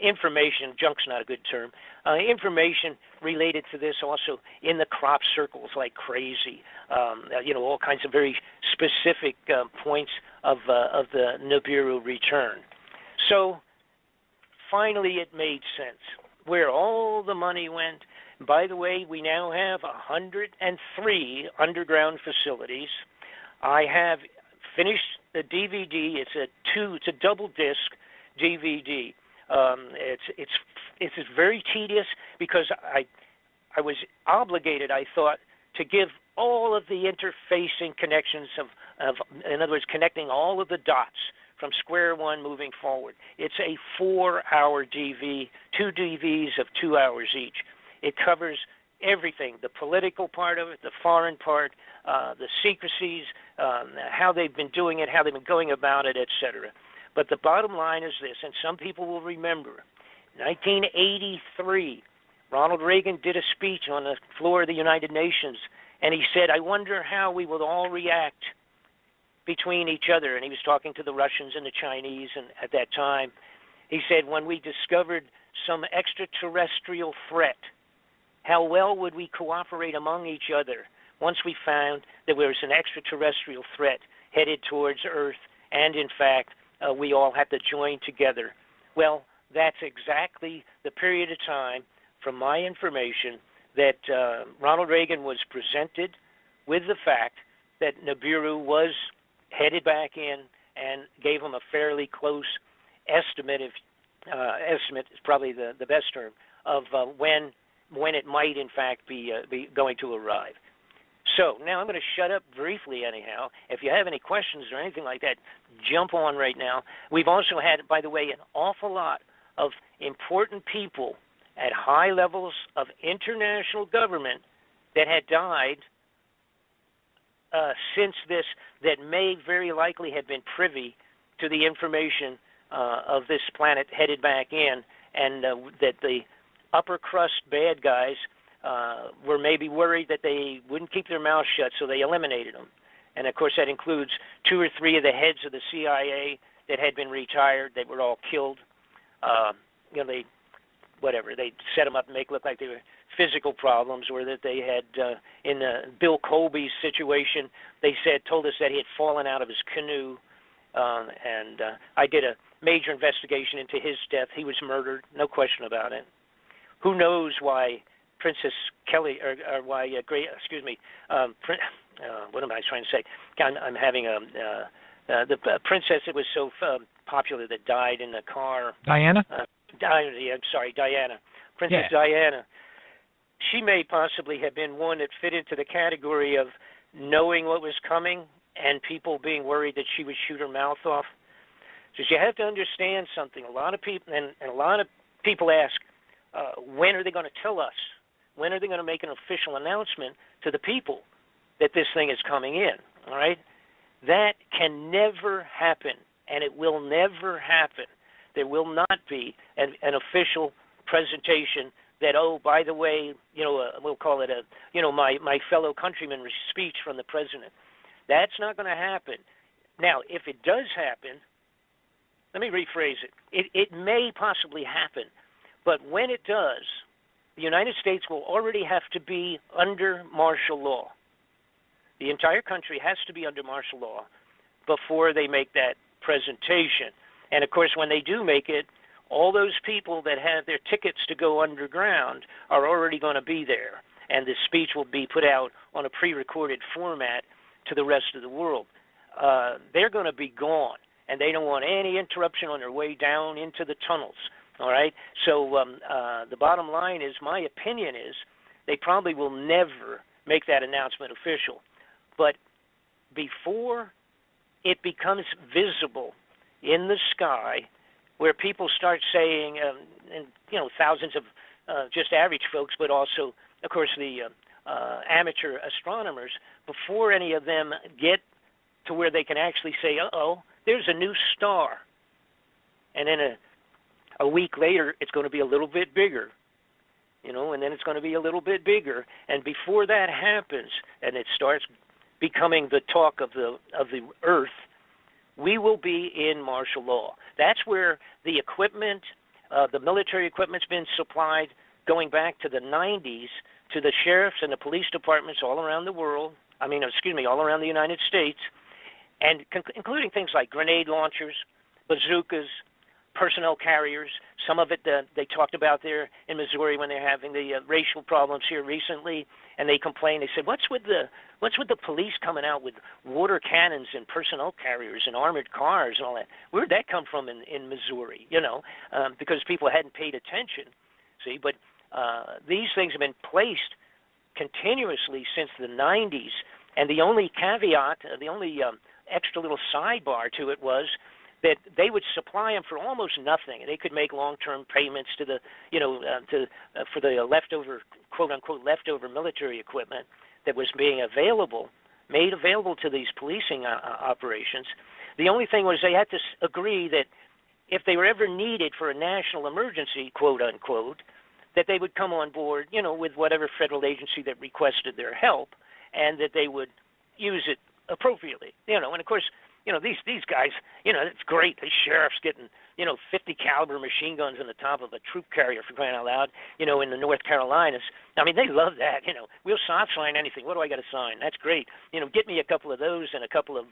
S1: Information, junk's not a good term. Information related to this also in the crop circles like crazy. All kinds of very specific points of the Nibiru return. So finally, it made sense where all the money went. By the way, we now have 103 underground facilities. I have finished the DVD. It's a double disc DVD. It's very tedious because I was obligated, I thought, to give all of the interfacing connections of in other words, connecting all of the dots from square one moving forward. It's a 4-hour DV, 2 DVs of 2 hours each. It covers everything, the political part of it, the foreign part, the secrecies, how they've been doing it, how they've been going about it, etc. But the bottom line is this, and some people will remember, 1983, Ronald Reagan did a speech on the floor of the United Nations, and he said, I wonder how we will all react between each other, and he was talking to the Russians and the Chinese, and at that time, he said, when we discovered some extraterrestrial threat, how well would we cooperate among each other once we found that there was an extraterrestrial threat headed towards Earth, and in fact, we all have to join together. Well, that's exactly the period of time, from my information, that Ronald Reagan was presented with the fact that Nibiru was headed back in, and gave him a fairly close estimate is probably the best term, of when it might in fact be going to arrive. So now I'm going to shut up briefly anyhow. If you have any questions or anything like that, jump on right now. We've also had, by the way, an awful lot of important people at high levels of international government that had died since this, that may very likely have been privy to the information of this planet headed back in, and that the upper crust bad guys were maybe worried that they wouldn't keep their mouths shut, so they eliminated them. And of course that includes 2 or 3 of the heads of the CIA that had been retired. They were all killed. They set them up and make it look like they were physical problems, or that they had, in Bill Colby's situation, they told us that he had fallen out of his canoe, and I did a major investigation into his death. He was murdered, no question about it. Who knows why Princess Kelly, or why, what am I trying to say? I'm having the princess that was so popular that died in the car.
S2: Diana?
S1: Diana. Princess Diana. She may possibly have been one that fit into the category of knowing what was coming and people being worried that she would shoot her mouth off. Because you have to understand something. A lot of people, and a lot of people ask, when are they going to tell us? When are they going to make an official announcement to the people that this thing is coming in? All right? That can never happen, and it will never happen. There will not be an official presentation that, oh, by the way, we'll call it my fellow countryman speech from the president. That's not going to happen. Now, if it does happen, let me rephrase it. It may possibly happen, but when it does, the United States will already have to be under martial law. The entire country has to be under martial law before they make that presentation. And, of course, when they do make it, all those people that have their tickets to go underground are already going to be there, and the speech will be put out on a pre-recorded format to the rest of the world. They're going to be gone, and they don't want any interruption on their way down into the tunnels, all right? So the bottom line is, my opinion is, they probably will never make that announcement official. But before it becomes visible in the sky, where people start saying, and thousands of just average folks, but also, of course, the amateur astronomers, before any of them get to where they can actually say, uh-oh, there's a new star. And then a week later, it's going to be a little bit bigger, and then it's going to be a little bit bigger. And before that happens, and it starts becoming the talk of the Earth, we will be in martial law. That's where the equipment, the military equipment's been supplied going back to the 90s to the sheriffs and the police departments all around the world, all around the United States, and including things like grenade launchers, bazookas, personnel carriers. Some of it they talked about there in Missouri when they're having the racial problems here recently, and they complained. They said, what's with the police coming out with water cannons and personnel carriers and armored cars and all that? Where'd that come from in Missouri? Because people hadn't paid attention. See, but these things have been placed continuously since the 90s, and the only caveat, the only extra little sidebar to it was that they would supply them for almost nothing. They could make long-term payments to the, for the leftover, quote-unquote, leftover military equipment that was being made available to these policing operations. The only thing was they had to agree that if they were ever needed for a national emergency, quote-unquote, that they would come on board, with whatever federal agency that requested their help, and that they would use it appropriately. And of course, these guys, it's great. The sheriff's getting, 50 caliber machine guns on the top of a troop carrier, for crying out loud, in the North Carolinas. I mean, they love that. We'll not sign anything. What do I got to sign? That's great. Get me a couple of those and a couple of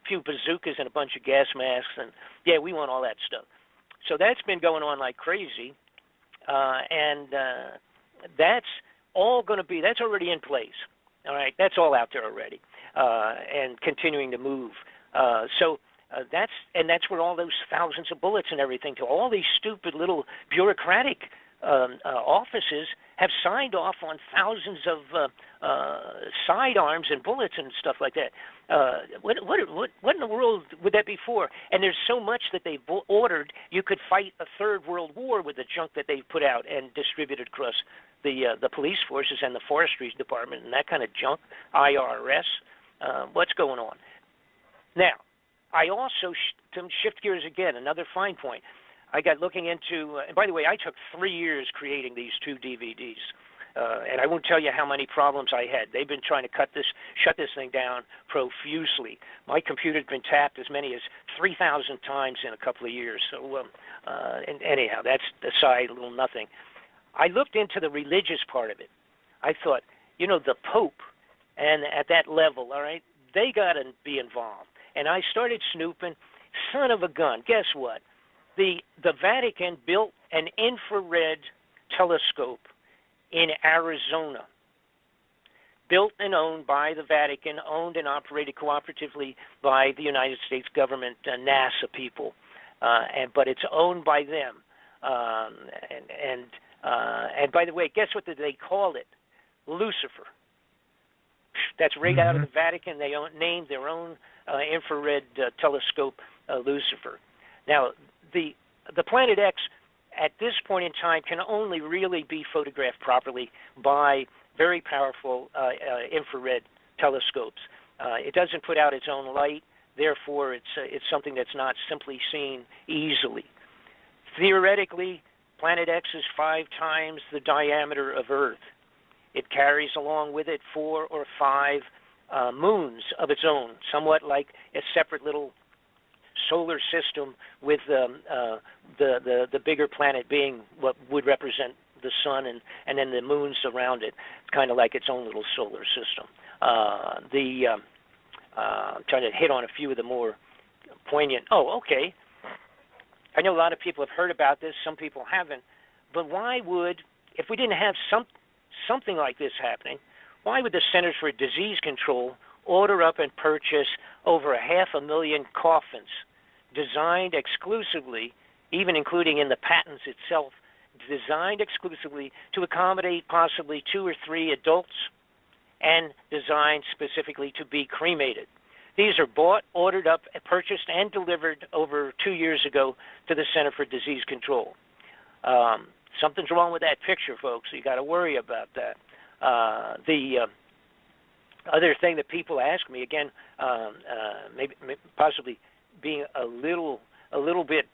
S1: few bazookas and a bunch of gas masks, and yeah, we want all that stuff. So that's been going on like crazy, and that's all going to be. That's already in place. All right, that's all out there already, and continuing to move. That's where all those thousands of bullets and everything to all these stupid little bureaucratic offices have signed off on thousands of sidearms and bullets and stuff like that. What in the world would that be for? And there's so much that they've ordered, you could fight a third world war with the junk that they've put out and distributed across the police forces and the forestry department and that kind of junk, IRS. What's going on? Now, I also, to shift gears again, another fine point. I got looking into, and by the way, I took 3 years creating these 2 DVDs, and I won't tell you how many problems I had. They've been trying to shut this thing down profusely. My computer's been tapped as many as 3,000 times in a couple of years. So, and anyhow, that's aside, a little nothing. I looked into the religious part of it. I thought, the Pope, and at that level, all right, they got to be involved. And I started snooping. Son of a gun, guess what? The Vatican built an infrared telescope in Arizona, built and owned by the Vatican, owned and operated cooperatively by the United States government, NASA people, but it's owned by them. And by the way, guess what they call it? Lucifer. That's right out of the Vatican. They named their own infrared telescope Lucifer. Now, the Planet X at this point in time can only really be photographed properly by very powerful infrared telescopes. It doesn't put out its own light, therefore it's something that's not simply seen easily. Theoretically, Planet X is 5 times the diameter of Earth. It carries along with it 4 or 5 moons of its own, somewhat like a separate little solar system, with the bigger planet being what would represent the sun, and then the moons around it. It's kind of like its own little solar system. I'm trying to hit on a few of the more poignant. Oh, okay. I know a lot of people have heard about this. Some people haven't. But why would, if we didn't have something like this happening, why would the Centers for Disease Control order up and purchase over 500,000 coffins designed exclusively, even including in the patents itself, designed exclusively to accommodate possibly 2 or 3 adults and designed specifically to be cremated? These are bought, ordered up, purchased, and delivered over 2 years ago to the Center for Disease Control. Something's wrong with that picture, folks. You got to worry about that. The other thing that people ask me, again, maybe possibly being a little bit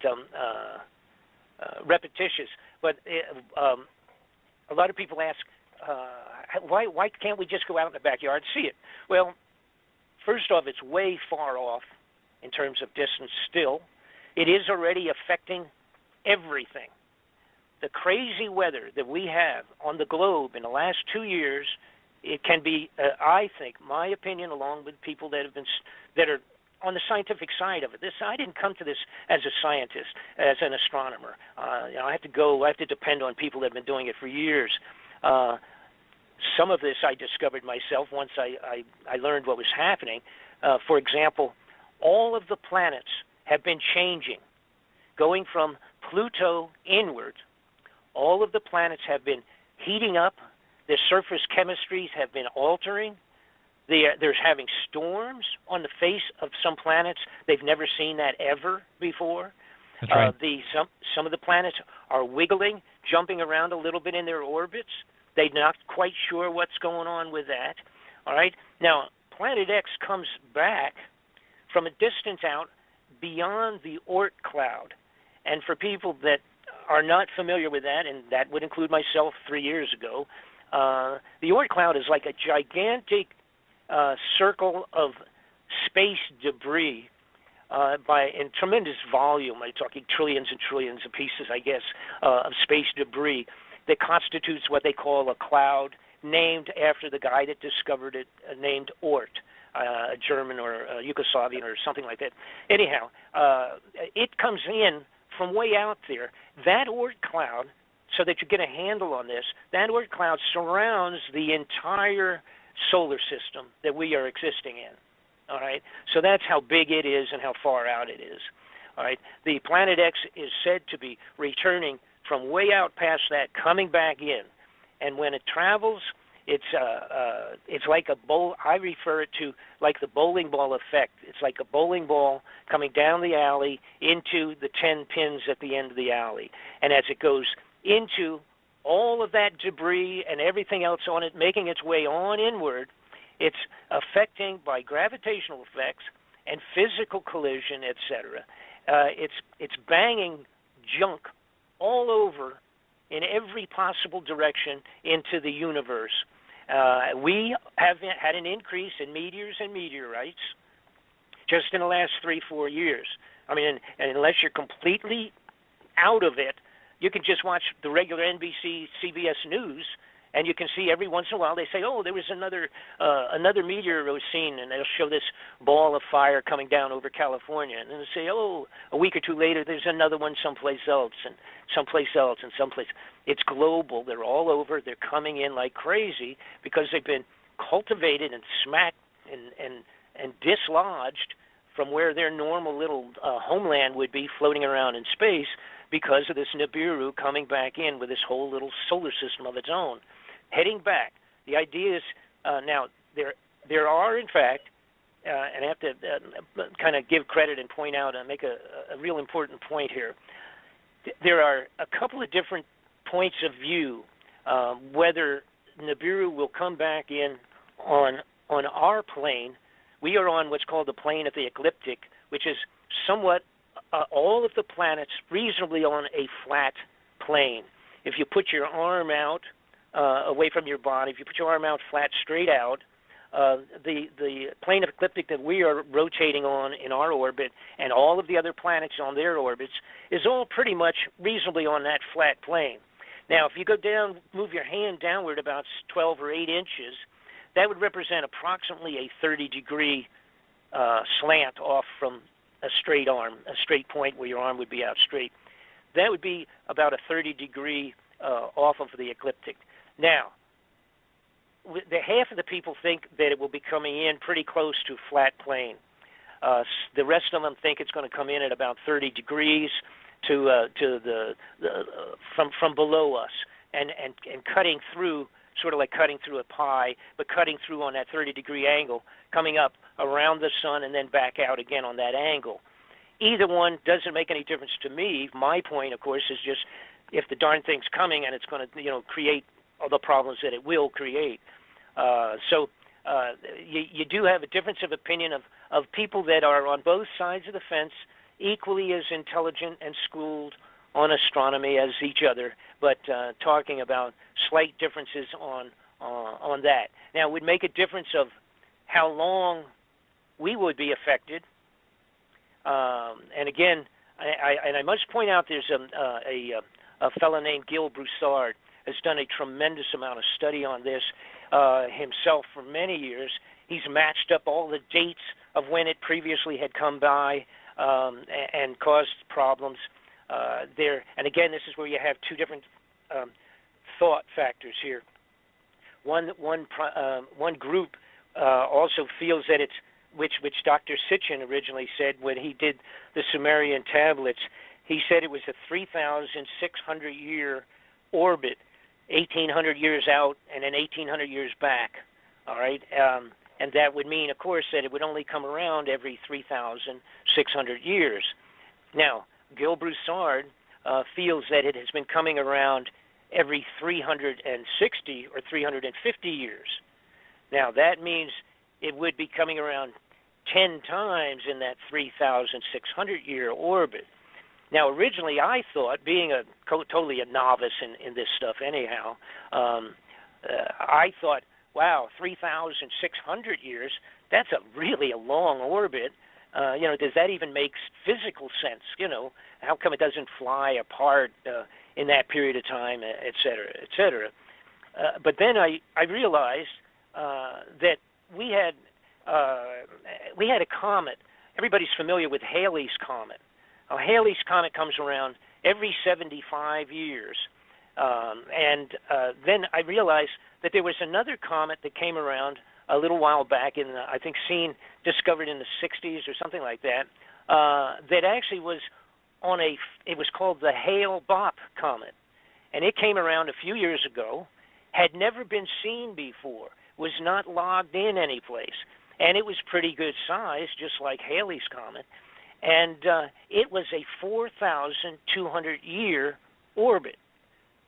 S1: repetitious, but a lot of people ask, why can't we just go out in the backyard and see it? Well, first off, it's way far off in terms of distance still. It is already affecting everything. The crazy weather that we have on the globe in the last 2 years, it can be, I think, my opinion, along with people that are on the scientific side of it. I didn't come to this as a scientist, as an astronomer. I have to depend on people that have been doing it for years. Some of this I discovered myself once I learned what was happening. For example, all of the planets have been changing, going from Pluto inward. All of the planets have been heating up. Their surface chemistries have been altering. There's having storms on the face of some planets. They've never seen that ever before.
S2: That's right.
S1: Some of the planets are wiggling, jumping around a little bit in their orbits. They're not quite sure what's going on with that. All right? Now, Planet X comes back from a distance out beyond the Oort cloud. And for people that are not familiar with that, and that would include myself 3 years ago, the Oort cloud is like a gigantic circle of space debris in tremendous volume. I'm talking trillions and trillions of pieces, I guess, of space debris that constitutes what they call a cloud, named after the guy that discovered it, named Oort, a German or a Yugoslavian or something like that. Anyhow, it comes in from way out there. That Oort cloud, so that you get a handle on this, that Oort cloud surrounds the entire solar system that we are existing in. All right, so that's how big it is and how far out it is. All right, the Planet X is said to be returning from way out past that, coming back in, and when it travels, it's like a bowl. I refer it to like the bowling ball effect. It's like a bowling ball coming down the alley into the 10 pins at the end of the alley, and as it goes into all of that debris and everything else on it, making its way on inward, it's affecting by gravitational effects and physical collision, etc. It's banging junk all over in every possible direction into the universe. We have had an increase in meteors and meteorites just in the last 3-4 years. I mean, and unless you're completely out of it, you can just watch the regular NBC, CBS News, and you can see every once in a while they say, oh, there was another meteor was seen, and they'll show this ball of fire coming down over California. And then they'll say, oh, a week or two later, there's another one someplace else, and someplace else, and someplace. It's global. They're all over. They're coming in like crazy because they've been cultivated and smacked and dislodged from where their normal little homeland would be, floating around in space, because of this Nibiru coming back in with this whole little solar system of its own. Heading back, the idea is now there are, in fact, and I have to kind of give credit and point out and make a real important point here. There are a couple of different points of view whether Nibiru will come back in on our plane. We are on what's called the plane of the ecliptic, which is somewhat all of the planets reasonably on a flat plane. If you put your arm out away from your body, if you put your arm out flat, straight out, the plane of ecliptic that we are rotating on in our orbit and all of the other planets on their orbits is all pretty much reasonably on that flat plane. Now, if you go down, move your hand downward about 12 or 8 inches, that would represent approximately a 30-degree slant off from a straight arm, a straight point where your arm would be out straight. That would be about a 30-degree off of the ecliptic. Now, the half of the people think that it will be coming in pretty close to flat plane. The rest of them think it's going to come in at about 30 degrees to from below us and cutting through, sort of like cutting through a pie, but cutting through on that 30-degree angle, coming up around the sun and then back out again on that angle. Either one doesn't make any difference to me. My point, of course, is just if the darn thing's coming and it's going to, create all the problems that it will create. So you do have a difference of opinion of people that are on both sides of the fence, equally as intelligent and schooled on astronomy as each other, but talking about slight differences on that. Now, it would make a difference of how long we would be affected. And again, I must point out there's a fellow named Gil Broussard has done a tremendous amount of study on this himself for many years. He's matched up all the dates of when it previously had come by and caused problems there. And again, this is where you have two different thought factors here. One group also feels that it's which Dr. Sitchin originally said when he did the Sumerian tablets. He said it was a 3,600-year orbit, 1,800 years out and then 1,800 years back. All right, and that would mean, of course, that it would only come around every 3,600 years. Now, Gil Broussard feels that it has been coming around every 360 or 350 years. Now, that means it would be coming around 10 times in that 3,600-year orbit. Now, originally, I thought, being totally a novice in this stuff anyhow, I thought, wow, 3,600 years, that's really a long orbit. Does that even make physical sense? How come it doesn't fly apart in that period of time, et cetera, et cetera? But then I realized that we had a comet. Everybody's familiar with Halley's Comet. Halley's Comet comes around every 75 years. And then I realized that there was another comet that came around a little while back I think discovered in the 60s or something like that, that actually was it was called the Hale-Bopp Comet. And it came around a few years ago, had never been seen before, was not logged in any place. And it was pretty good size, just like Halley's Comet. And it was a 4,200-year orbit.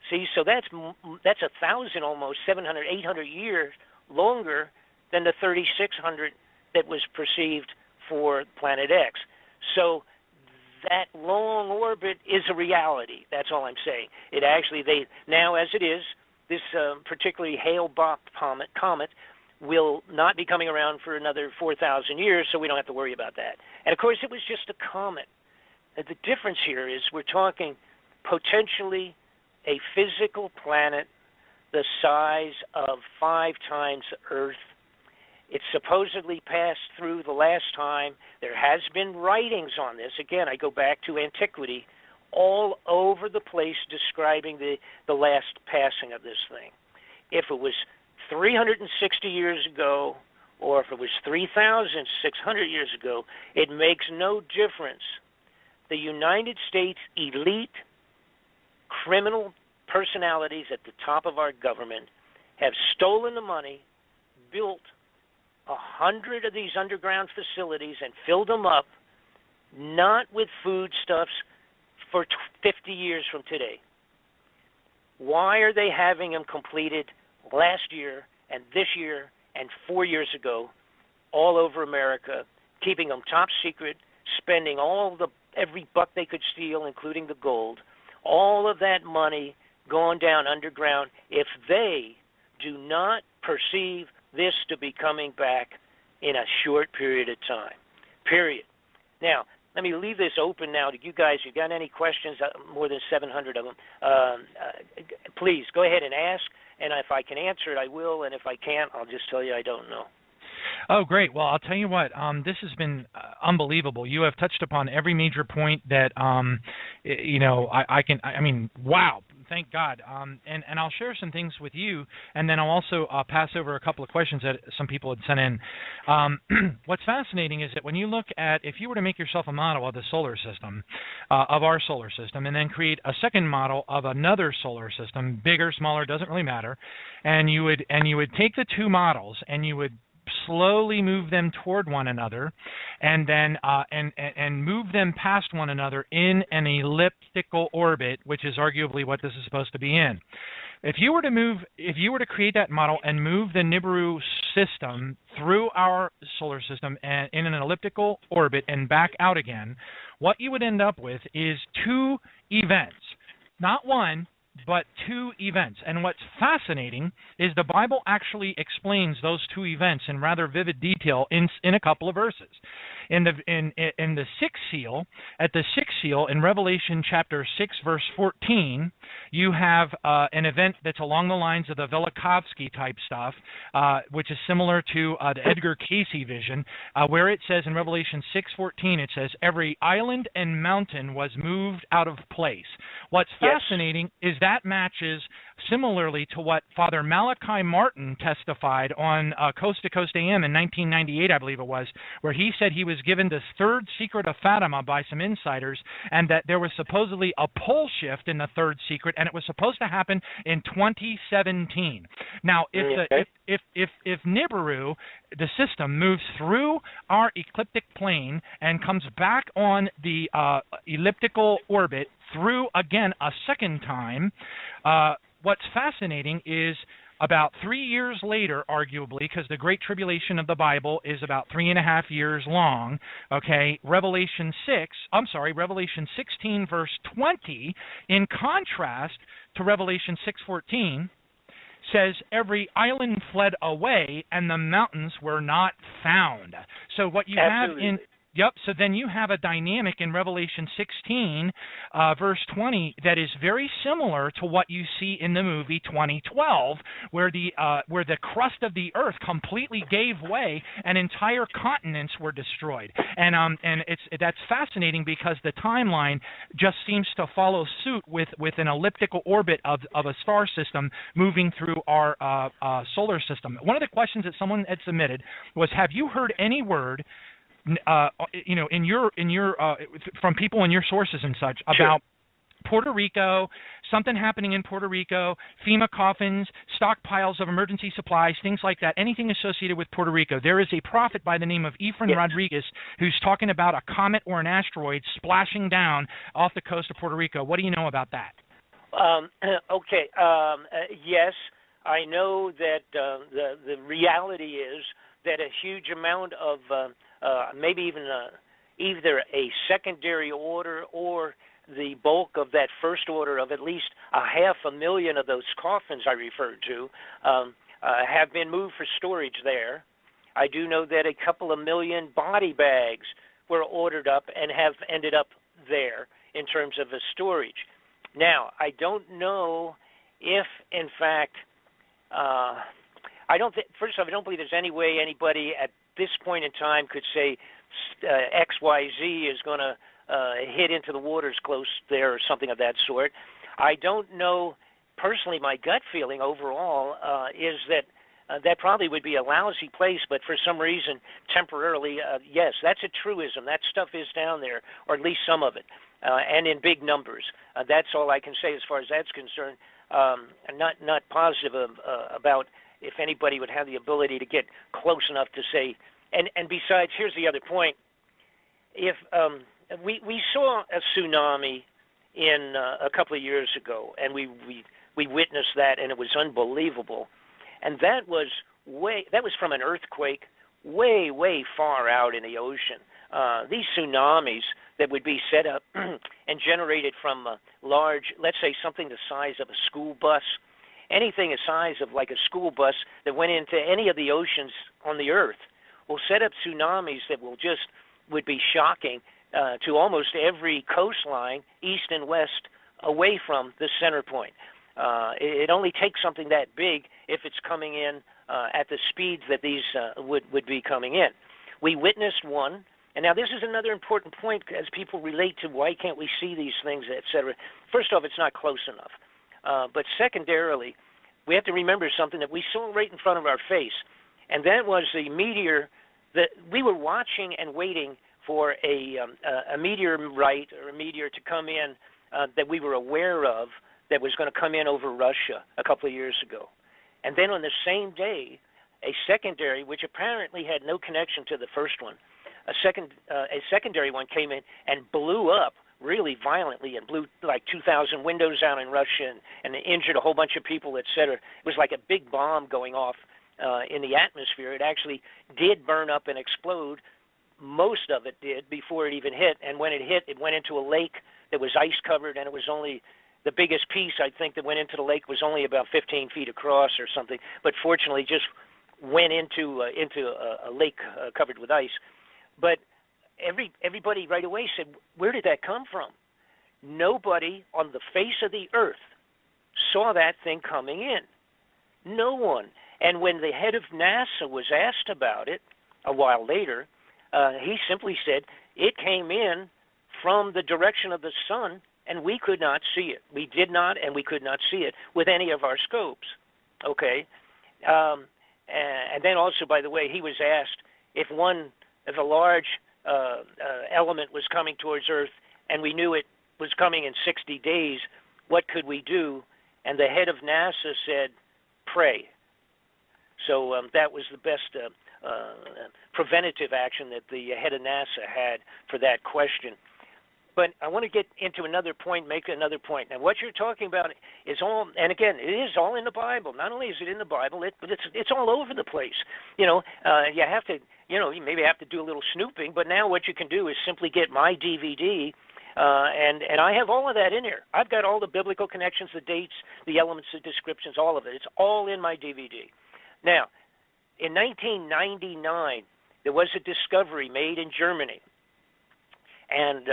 S1: See, so that's 1,000, almost 700, 800 years longer than the 3,600 that was perceived for Planet X. So that long orbit is a reality. That's all I'm saying. It actually, now as it is, this particularly Hale-Bopp comet will not be coming around for another 4,000 years, so we don't have to worry about that. And of course, it was just a comet. And the difference here is we're talking potentially a physical planet the size of 5 times Earth. It supposedly passed through the last time. There has been writings on this. Again, I go back to antiquity, all over the place describing the last passing of this thing. If it was 360 years ago, or if it was 3,600 years ago, it makes no difference. The United States elite criminal personalities at the top of our government have stolen the money, built 100 of these underground facilities and filled them up, not with foodstuffs, for 50 years from today. Why are they having them completed last year and this year and 4 years ago all over America, keeping them top secret, spending every buck they could steal, including the gold, all of that money going down underground, if they do not perceive this to be coming back in a short period of time, period. Now, let me leave this open now to you guys. You got any questions, more than 700 of them, please go ahead and ask, and if I can answer it, I will, and if I can't, I'll just tell you I don't know.
S2: Oh, great. Well, I'll tell you what, this has been unbelievable. You have touched upon every major point that, I mean, wow. Thank God. And I'll share some things with you, and then I'll also pass over a couple of questions that some people had sent in. What's fascinating is that when you look at, if you were to make yourself a model of the solar system, of our solar system, and then create a second model of another solar system, bigger, smaller, doesn't really matter, and you would take the two models and you would slowly move them toward one another, and then and move them past one another in an elliptical orbit, which is arguably what this is supposed to be in. If you were to create that model and move the Nibiru system through our solar system and in an elliptical orbit and back out again, what you would end up with is 2 events, not one, but 2 events. And what's fascinating is the Bible actually explains those 2 events in rather vivid detail in a couple of verses. In the 6th seal, at the 6th seal in Revelation chapter 6 verse 14, you have an event that's along the lines of the Velikovsky type stuff, which is similar to the Edgar Cayce vision, where it says in Revelation 6:14, it says, every island and mountain was moved out of place. What's fascinating is that matches similarly to what Father Malachi Martin testified on Coast to Coast AM in 1998, I believe it was, where he said he was given this 3rd secret of Fatima by some insiders, and that there was supposedly a pole shift in the 3rd secret, and it was supposed to happen in 2017. Now, if Nibiru, the system, moves through our ecliptic plane and comes back on the elliptical orbit through again a second time, what's fascinating is about 3 years later, arguably, because the Great Tribulation of the Bible is about 3.5 years long, okay, Revelation 16, verse 20, in contrast to Revelation 6:14, says every island fled away and the mountains were not found. So what you
S1: Absolutely.
S2: have in Yep. So then you have a dynamic in Revelation 16, verse 20, that is very similar to what you see in the movie 2012, where the crust of the earth completely gave way and entire continents were destroyed. And that's fascinating because the timeline just seems to follow suit with an elliptical orbit of a star system moving through our solar system. One of the questions that someone had submitted was, have you heard any word in your from people in your sources and such about Puerto Rico, something happening in Puerto Rico, FEMA coffins, stockpiles of emergency supplies, things like that, anything associated with Puerto Rico? There is a prophet by the name of Ephraim Rodriguez who's talking about a comet or an asteroid splashing down off the coast of Puerto Rico. What do you know about that?
S1: Yes, I know that the reality is that a huge amount of maybe even either a secondary order or the bulk of that first order of at least 500,000 of those coffins I referred to have been moved for storage there. I do know that a couple of million body bags were ordered up and have ended up there in terms of the storage. Now, I don't know if, in fact, first off, I don't believe there's any way anybody at this point in time could say XYZ is going to hit into the waters close there or something of that sort. I don't know. Personally, my gut feeling overall is that that probably would be a lousy place, but for some reason, temporarily, yes, that's a truism. That stuff is down there, or at least some of it, and in big numbers. That's all I can say as far as that's concerned. I'm not positive about if anybody would have the ability to get close enough to say. And besides, here's the other point. If we saw a tsunami in a couple of years ago, and we witnessed that, and it was unbelievable. And that was from an earthquake way far out in the ocean. These tsunamis that would be set up and generated from large, let's say something the size of a school bus, anything the size of like a school bus that went into any of the oceans on the earth, will set up tsunamis that would be shocking to almost every coastline, east and west, away from the center point. It only takes something that big if it's coming in at the speeds that these would be coming in. We witnessed one, and now this is another important point as people relate to why can't we see these things, et cetera. First off, it's not close enough. But secondarily, we have to remember something that we saw right in front of our face, and that was the meteor that we were watching and waiting for a meteorite or a meteor to come in that we were aware of that was going to come in over Russia a couple of years ago. And then on the same day, a secondary, which apparently had no connection to the first one, a secondary one came in and blew up really violently and blew like 2,000 windows out in Russia and injured a whole bunch of people, et cetera. It was like a big bomb going off in the atmosphere. It actually did burn up and explode. Most of it did before it even hit. And when it hit, it went into a lake that was ice covered, and it was only the biggest piece, I think, that went into the lake was only about 15 feet across or something. But fortunately, just went into a lake covered with ice. But everybody right away said, where did that come from? Nobody on the face of the earth saw that thing coming in. No one. And when the head of NASA was asked about it a while later, he simply said, it came in from the direction of the sun, and we could not see it. We did not, and we could not see it with any of our scopes. Okay? And then also, by the way, he was asked if a large element was coming towards Earth, and we knew it was coming in 60 days, what could we do? And the head of NASA said, pray. So that was the best preventative action that the head of NASA had for that question. But I want to get into another point, make another point. Now, what you're talking about is all, and again, it is all in the Bible. Not only is it in the Bible, but it's all over the place. You have to, you maybe have to do a little snooping. But now what you can do is simply get my DVD And I have all of that in there. I've got all the biblical connections, the dates, the elements, the descriptions, all of it. It's all in my DVD. Now, in 1999, there was a discovery made in Germany, and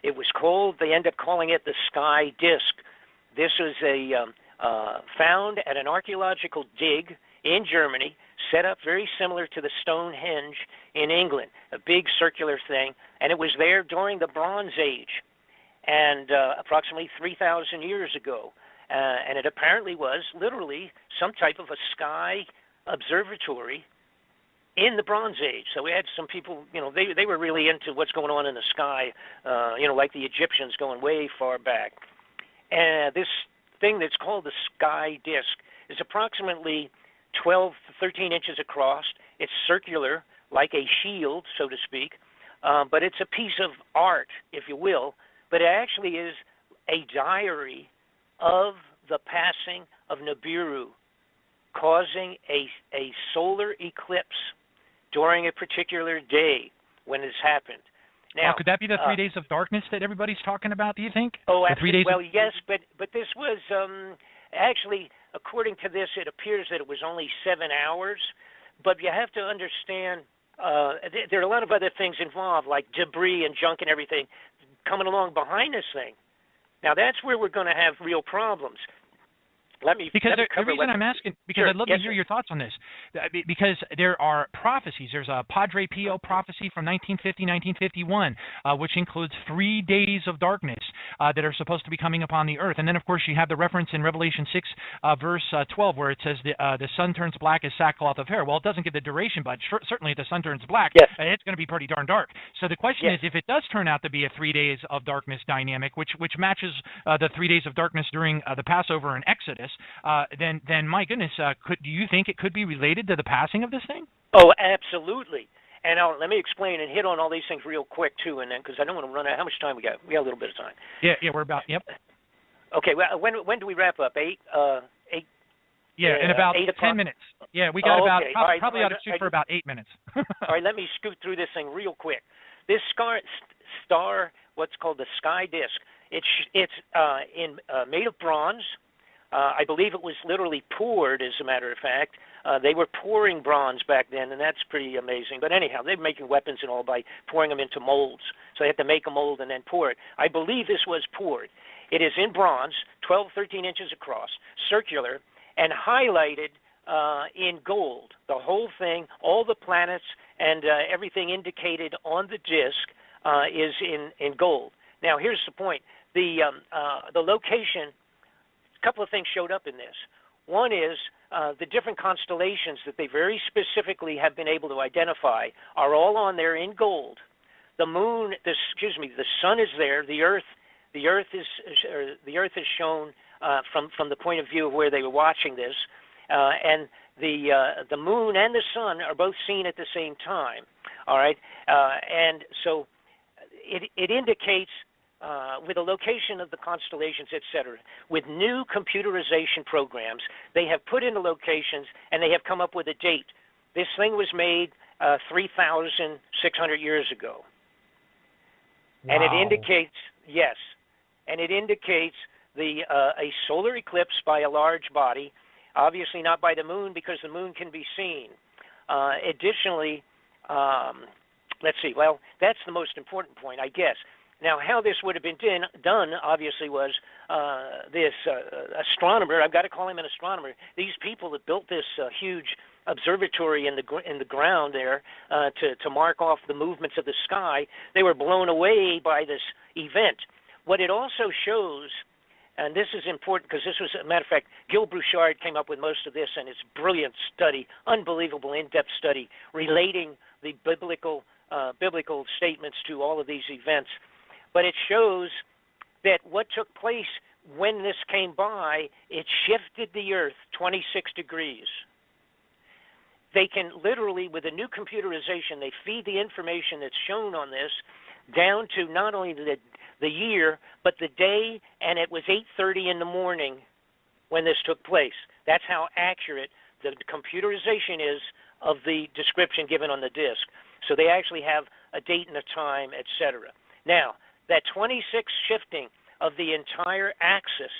S1: it was called, they end up calling it the Sky Disk. This was found at an archaeological dig in Germany, set up very similar to the Stonehenge in England, a big circular thing, and it was there during the Bronze Age, and approximately 3,000 years ago. And it apparently was literally some type of a sky observatory in the Bronze Age. So we had some people, they were really into what's going on in the sky, like the Egyptians going way far back. And this thing that's called the Sky Disk is approximately 12 to 13 inches across. It's circular, like a shield, so to speak, but it's a piece of art, if you will, but it actually is a diary of the passing of Nibiru, causing a solar eclipse during a particular day when this happened. Now,
S2: could that be the 3 days of darkness that everybody's talking about, do you think?
S1: Oh,
S2: the 3 days
S1: well, yes, but this was actually, according to this, it appears that it was only 7 hours. But you have to understand, there are a lot of other things involved, like debris and junk and everything coming along behind this thing. Now, that's where we're going to have real problems. The reason I'm asking, because
S2: I'd love to hear your thoughts on this, because there are prophecies. There's a Padre Pio prophecy from 1950, 1951, which includes 3 days of darkness that are supposed to be coming upon the earth. And then, of course, you have the reference in Revelation 6, verse 12, where it says the sun turns black as sackcloth of hair. Well, it doesn't give the duration, but certainly if the sun turns black,
S1: yes,
S2: it's going to be pretty darn dark. So the question
S1: yes,
S2: is, if it does turn out to be a 3 days of darkness dynamic, which matches the 3 days of darkness during the Passover and Exodus, then my goodness, do you think it could be related to the passing of this thing?
S1: Oh, absolutely. And let me explain and hit on all these things real quick too, and then because I don't want to run out. How much time we got? We got a little bit of time.
S2: Yeah, we're about. Yep.
S1: Okay. Well, when do we wrap up? 8.
S2: Yeah, in about 10 minutes. Yeah, we got about
S1: okay.
S2: probably ought to shoot for about 8 minutes.
S1: All right, let me scoot through this thing real quick. This star, what's called the Sky Disk, it's made of bronze. I believe it was literally poured, as a matter of fact. They were pouring bronze back then, and that's pretty amazing. But anyhow, they're making weapons and all by pouring them into molds. So they had to make a mold and then pour it. I believe this was poured. It is in bronze, 12, 13 inches across, circular, and highlighted in gold. The whole thing, all the planets and everything indicated on the disk is in gold. Now, here's the point. The location, a couple of things showed up in this. One is the different constellations that they very specifically have been able to identify are all on there in gold. The moon, the sun is there. The Earth is shown from the point of view of where they were watching this, and the moon and the sun are both seen at the same time. All right, and so it indicates. With the location of the constellations, etc., with new computerization programs, they have put in the locations and they have come up with a date. This thing was made 3,600 years ago.
S2: Wow.
S1: And it indicates, yes, and it indicates a solar eclipse by a large body, obviously not by the moon because the moon can be seen. Additionally, let's see, well, that's the most important point, I guess. Now, how this would have been done, obviously, was this astronomer. I've got to call him an astronomer. These people that built this huge observatory in the ground there to mark off the movements of the sky, they were blown away by this event. What it also shows, and this is important because this was, a matter of fact, Gil Bouchard came up with most of this, and it's a brilliant study, unbelievable in-depth study relating the biblical statements to all of these events. But it shows that what took place when this came by, it shifted the Earth 26 degrees. They can literally, with a new computerization, they feed the information that's shown on this down to not only the year, but the day, and it was 8:30 in the morning when this took place. That's how accurate the computerization is of the description given on the disk. So they actually have a date and a time, etc. Now, that 26 shifting of the entire axis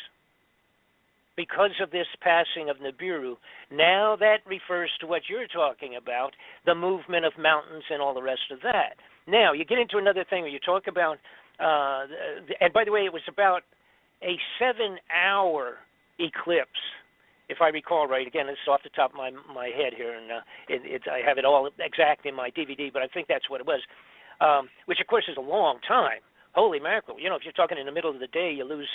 S1: because of this passing of Nibiru, now that refers to what you're talking about, the movement of mountains and all the rest of that. Now, you get into another thing where you talk about, and by the way, it was about a 7-hour eclipse, if I recall right. Again, this is off the top of my head here, and I have it all exact in my DVD, but I think that's what it was, which, of course, is a long time. Holy mackerel! You know, if you're talking in the middle of the day, you lose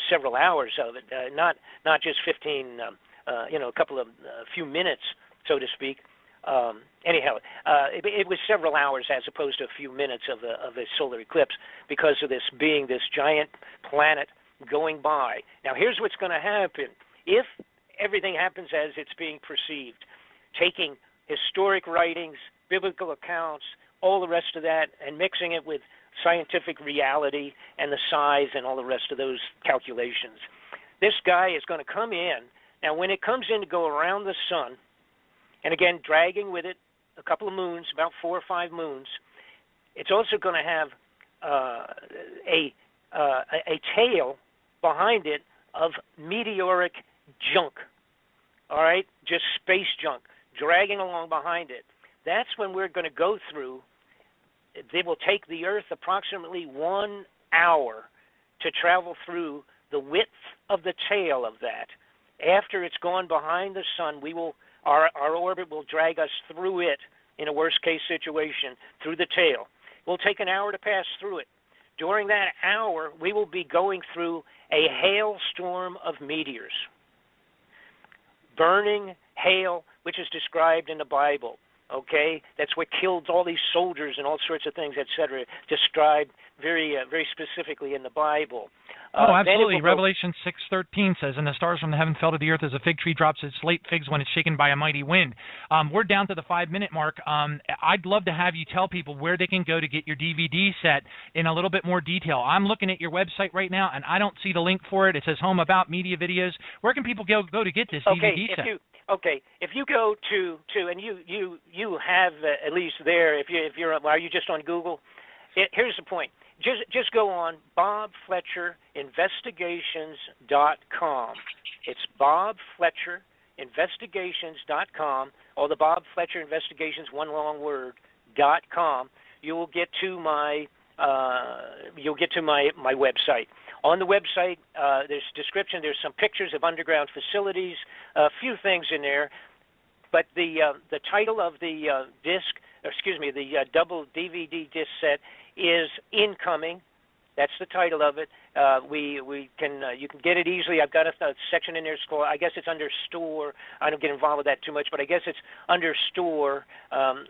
S1: several hours of it, not just 15, a couple of few minutes, so to speak. Anyhow, it was several hours as opposed to a few minutes of a solar eclipse because of this being this giant planet going by. Now, here's what's going to happen. If everything happens as it's being perceived, taking historic writings, biblical accounts, all the rest of that, and mixing it with scientific reality and the size and all the rest of those calculations, this guy is going to come in. Now, when it comes in to go around the sun, and again, dragging with it a couple of moons, about 4 or 5 moons, it's also going to have a tail behind it of meteoric junk, all right, just space junk, dragging along behind it. That's when we're going to go through. They will take the Earth approximately 1 hour to travel through the width of the tail of that. After it's gone behind the sun, our orbit will drag us through it in a worst-case situation, through the tail. We'll take an hour to pass through it. During that hour, we will be going through a hailstorm of meteors. Burning hail, which is described in the Bible. Okay, that's what killed all these soldiers and all sorts of things, etc. Described very specifically in the Bible.
S2: Oh, absolutely. Revelation 6:13 says, "And the stars from the heaven fell to the earth as a fig tree drops its late figs when it's shaken by a mighty wind." We're down to the 5-minute mark. I'd love to have you tell people where they can go to get your DVD set in a little bit more detail. I'm looking at your website right now, and I don't see the link for it. It says Home About Media Videos. Where can people go to get this DVD set?
S1: If you go to and you have at least there, are you just on Google? Here's the point. Just go on BobFletcherInvestigations.com. It's BobFletcherInvestigations.com, or the Bob Fletcher Investigations, one long word, .com. You will get to my website. On the website, there's description. There's some pictures of underground facilities, a few things in there. But the title of the the double DVD disc set is Incoming. That's the title of it. You can get it easily. I've got a section in there. I guess it's under store. I don't get involved with that too much, but I guess it's under store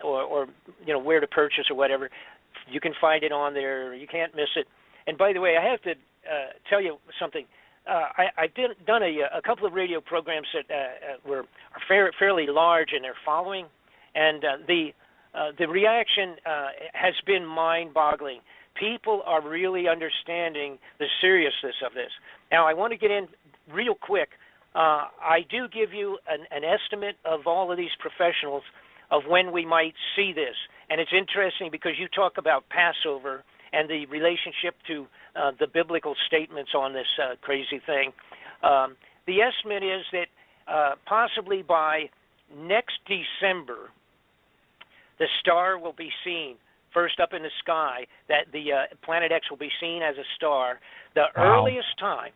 S1: or where to purchase or whatever. You can find it on there. You can't miss it. And by the way, I have to tell you something. I've done a couple of radio programs that are fairly large in their following, and the reaction has been mind-boggling. People are really understanding the seriousness of this. Now, I want to get in real quick. I do give you an estimate of all of these professionals of when we might see this, and it's interesting because you talk about Passover and the relationship to the biblical statements on this crazy thing. The estimate is that possibly by next December, the star will be seen first up in the sky, that the Planet X will be seen as a star. The earliest time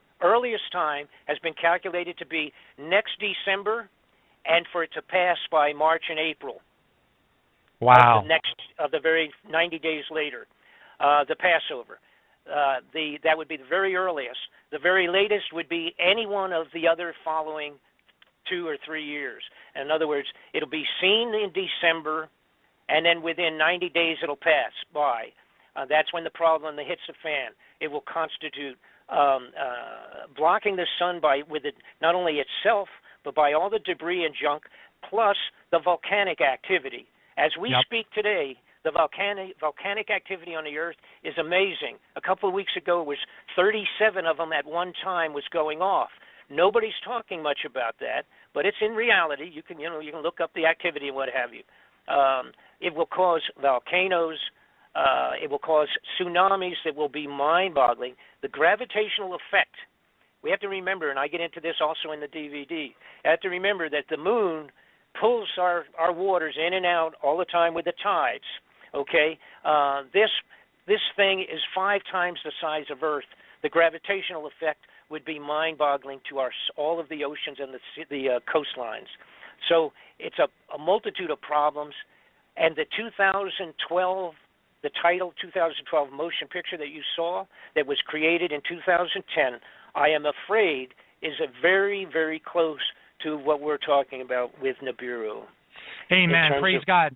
S1: has been calculated to be next December, and for it to pass by March and April.
S2: Wow.
S1: Of the very 90 days later. The Passover. That would be the very earliest. The very latest would be any one of the other following 2 or 3 years. In other words, it'll be seen in December, and then within 90 days it'll pass by. That's when the problem hits the fan. It will constitute blocking the sun with it, not only itself, but by all the debris and junk, plus the volcanic activity. As we speak today, the volcanic activity on the Earth is amazing. A couple of weeks ago, it was 37 of them at one time was going off. Nobody's talking much about that, but it's in reality. You can look up the activity and what have you. It will cause volcanoes, It will cause tsunamis that will be mind-boggling. The gravitational effect, we have to remember, and I get into this also in the DVD, I have to remember that the moon pulls our waters in and out all the time with the tides, okay? This thing is 5 times the size of Earth. The gravitational effect would be mind-boggling to all of the oceans and the coastlines. So it's a multitude of problems. And the 2012, the title 2012 motion picture that you saw that was created in 2010, I am afraid is a very, very close to what we're talking about with Nibiru.
S2: Amen. Praise God.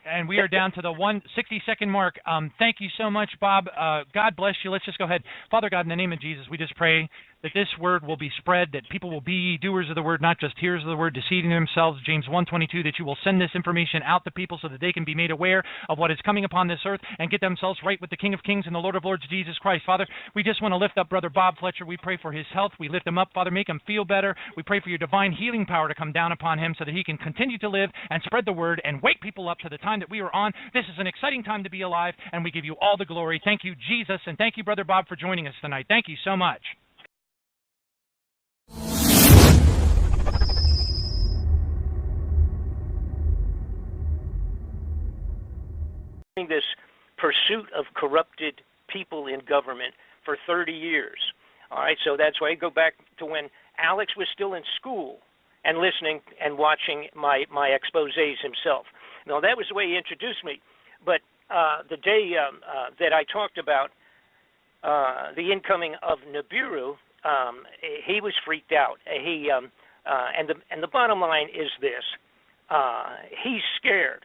S2: And we are down to the 60-second mark. Thank you so much, Bob. God bless you. Let's just go ahead. Father God, in the name of Jesus, we just pray that this word will be spread, that people will be doers of the word, not just hearers of the word, deceiving themselves. James 1:22, that you will send this information out to people so that they can be made aware of what is coming upon this earth and get themselves right with the King of Kings and the Lord of Lords, Jesus Christ. Father, we just want to lift up Brother Bob Fletcher. We pray for his health. We lift him up, Father. Make him feel better. We pray for your divine healing power to come down upon him so that he can continue to live and spread the word and wake people up to the time that we are on. This is an exciting time to be alive, and we give you all the glory. Thank you, Jesus, and thank you, Brother Bob, for joining us tonight. Thank you so much.
S1: This pursuit of corrupted people in government for 30 years. All right, so that's why I go back to when Alex was still in school and listening and watching my exposés himself. Now, that was the way he introduced me. But the day that I talked about the incoming of Nibiru, he was freaked out. And the bottom line is this: he's scared.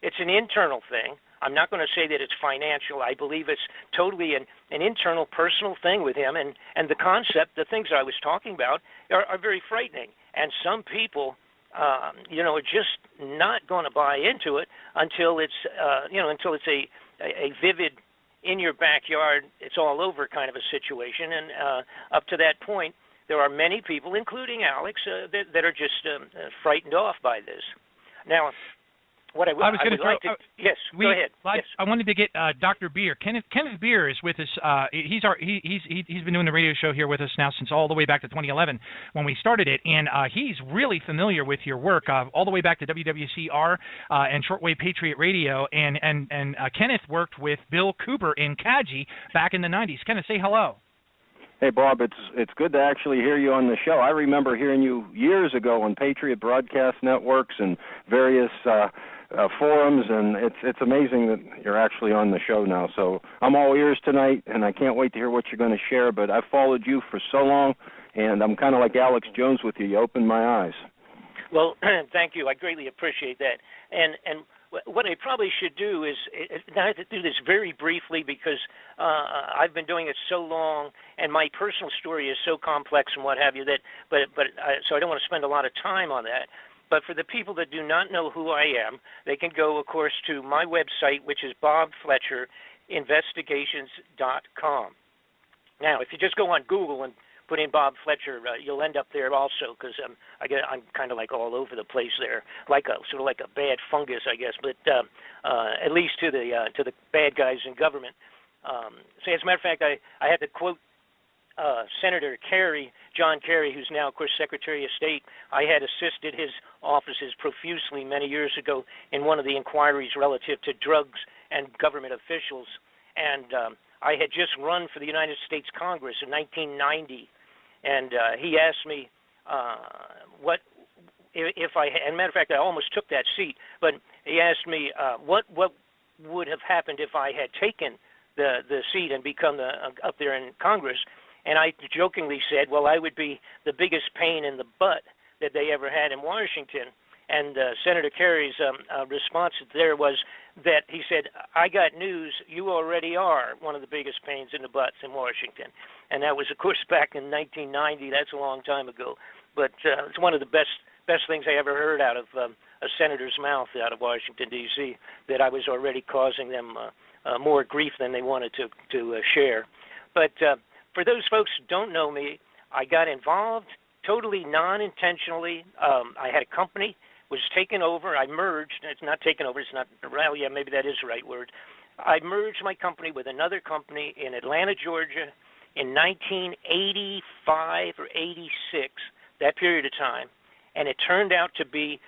S1: It's an internal thing. I'm not going to say that it's financial. I believe it's totally an internal, personal thing with him. And the concept, the things I was talking about, are very frightening. And some people, are just not going to buy into it until it's, until it's a vivid, in your backyard, it's all over kind of a situation. And up to that point, there are many people, including Alex, that are just frightened off by this. Now, what I would like to yes, go ahead. Yes.
S2: I wanted to get Dr. Beer. Kenneth Beer is with us. He's been doing the radio show here with us now since all the way back to 2011 when we started it, and he's really familiar with your work all the way back to WWCR and Shortwave Patriot Radio. And Kenneth worked with Bill Cooper in Kaji back in the 90s. Kenneth, say hello.
S3: Hey, Bob, it's good to actually hear you on the show. I remember hearing you years ago on Patriot Broadcast Networks and various forums, and it's amazing that you're actually on the show now. So I'm all ears tonight, and I can't wait to hear what you're going to share. But I've followed you for so long, and I'm kind of like Alex Jones with you. You opened my eyes.
S1: Well, thank you. I greatly appreciate that. And what I probably should do is, I have to do this very briefly because I've been doing it so long, and my personal story is so complex and what have you so I don't want to spend a lot of time on that. But for the people that do not know who I am, they can go, of course, to my website, which is bobfletcherinvestigations.com. Now, if you just go on Google and put in Bob Fletcher, you'll end up there also, because I'm kind of like all over the place there, sort of like a bad fungus, I guess. But at least to the bad guys in government. So as a matter of fact, I had to quote Senator Kerry, John Kerry, who's now, of course, Secretary of State. I had assisted his offices profusely many years ago in one of the inquiries relative to drugs and government officials. And I had just run for the United States Congress in 1990. And he asked me what if I, and matter of fact, I almost took that seat, but he asked me what would have happened if I had taken the seat and become up there in Congress. And I jokingly said, well, I would be the biggest pain in the butt that they ever had in Washington. And Senator Kerry's response there was that he said, I got news, you already are one of the biggest pains in the butts in Washington. And that was, of course, back in 1990. That's a long time ago. But it's one of the best things I ever heard out of a senator's mouth out of Washington, D.C., that I was already causing them more grief than they wanted to share. But for those folks who don't know me, I got involved totally non-intentionally. I had a company, was taken over. I merged. It's not taken over. It's not, well, yeah, maybe that is the right word. I merged my company with another company in Atlanta, Georgia in 1985 or 86, that period of time, and it turned out to be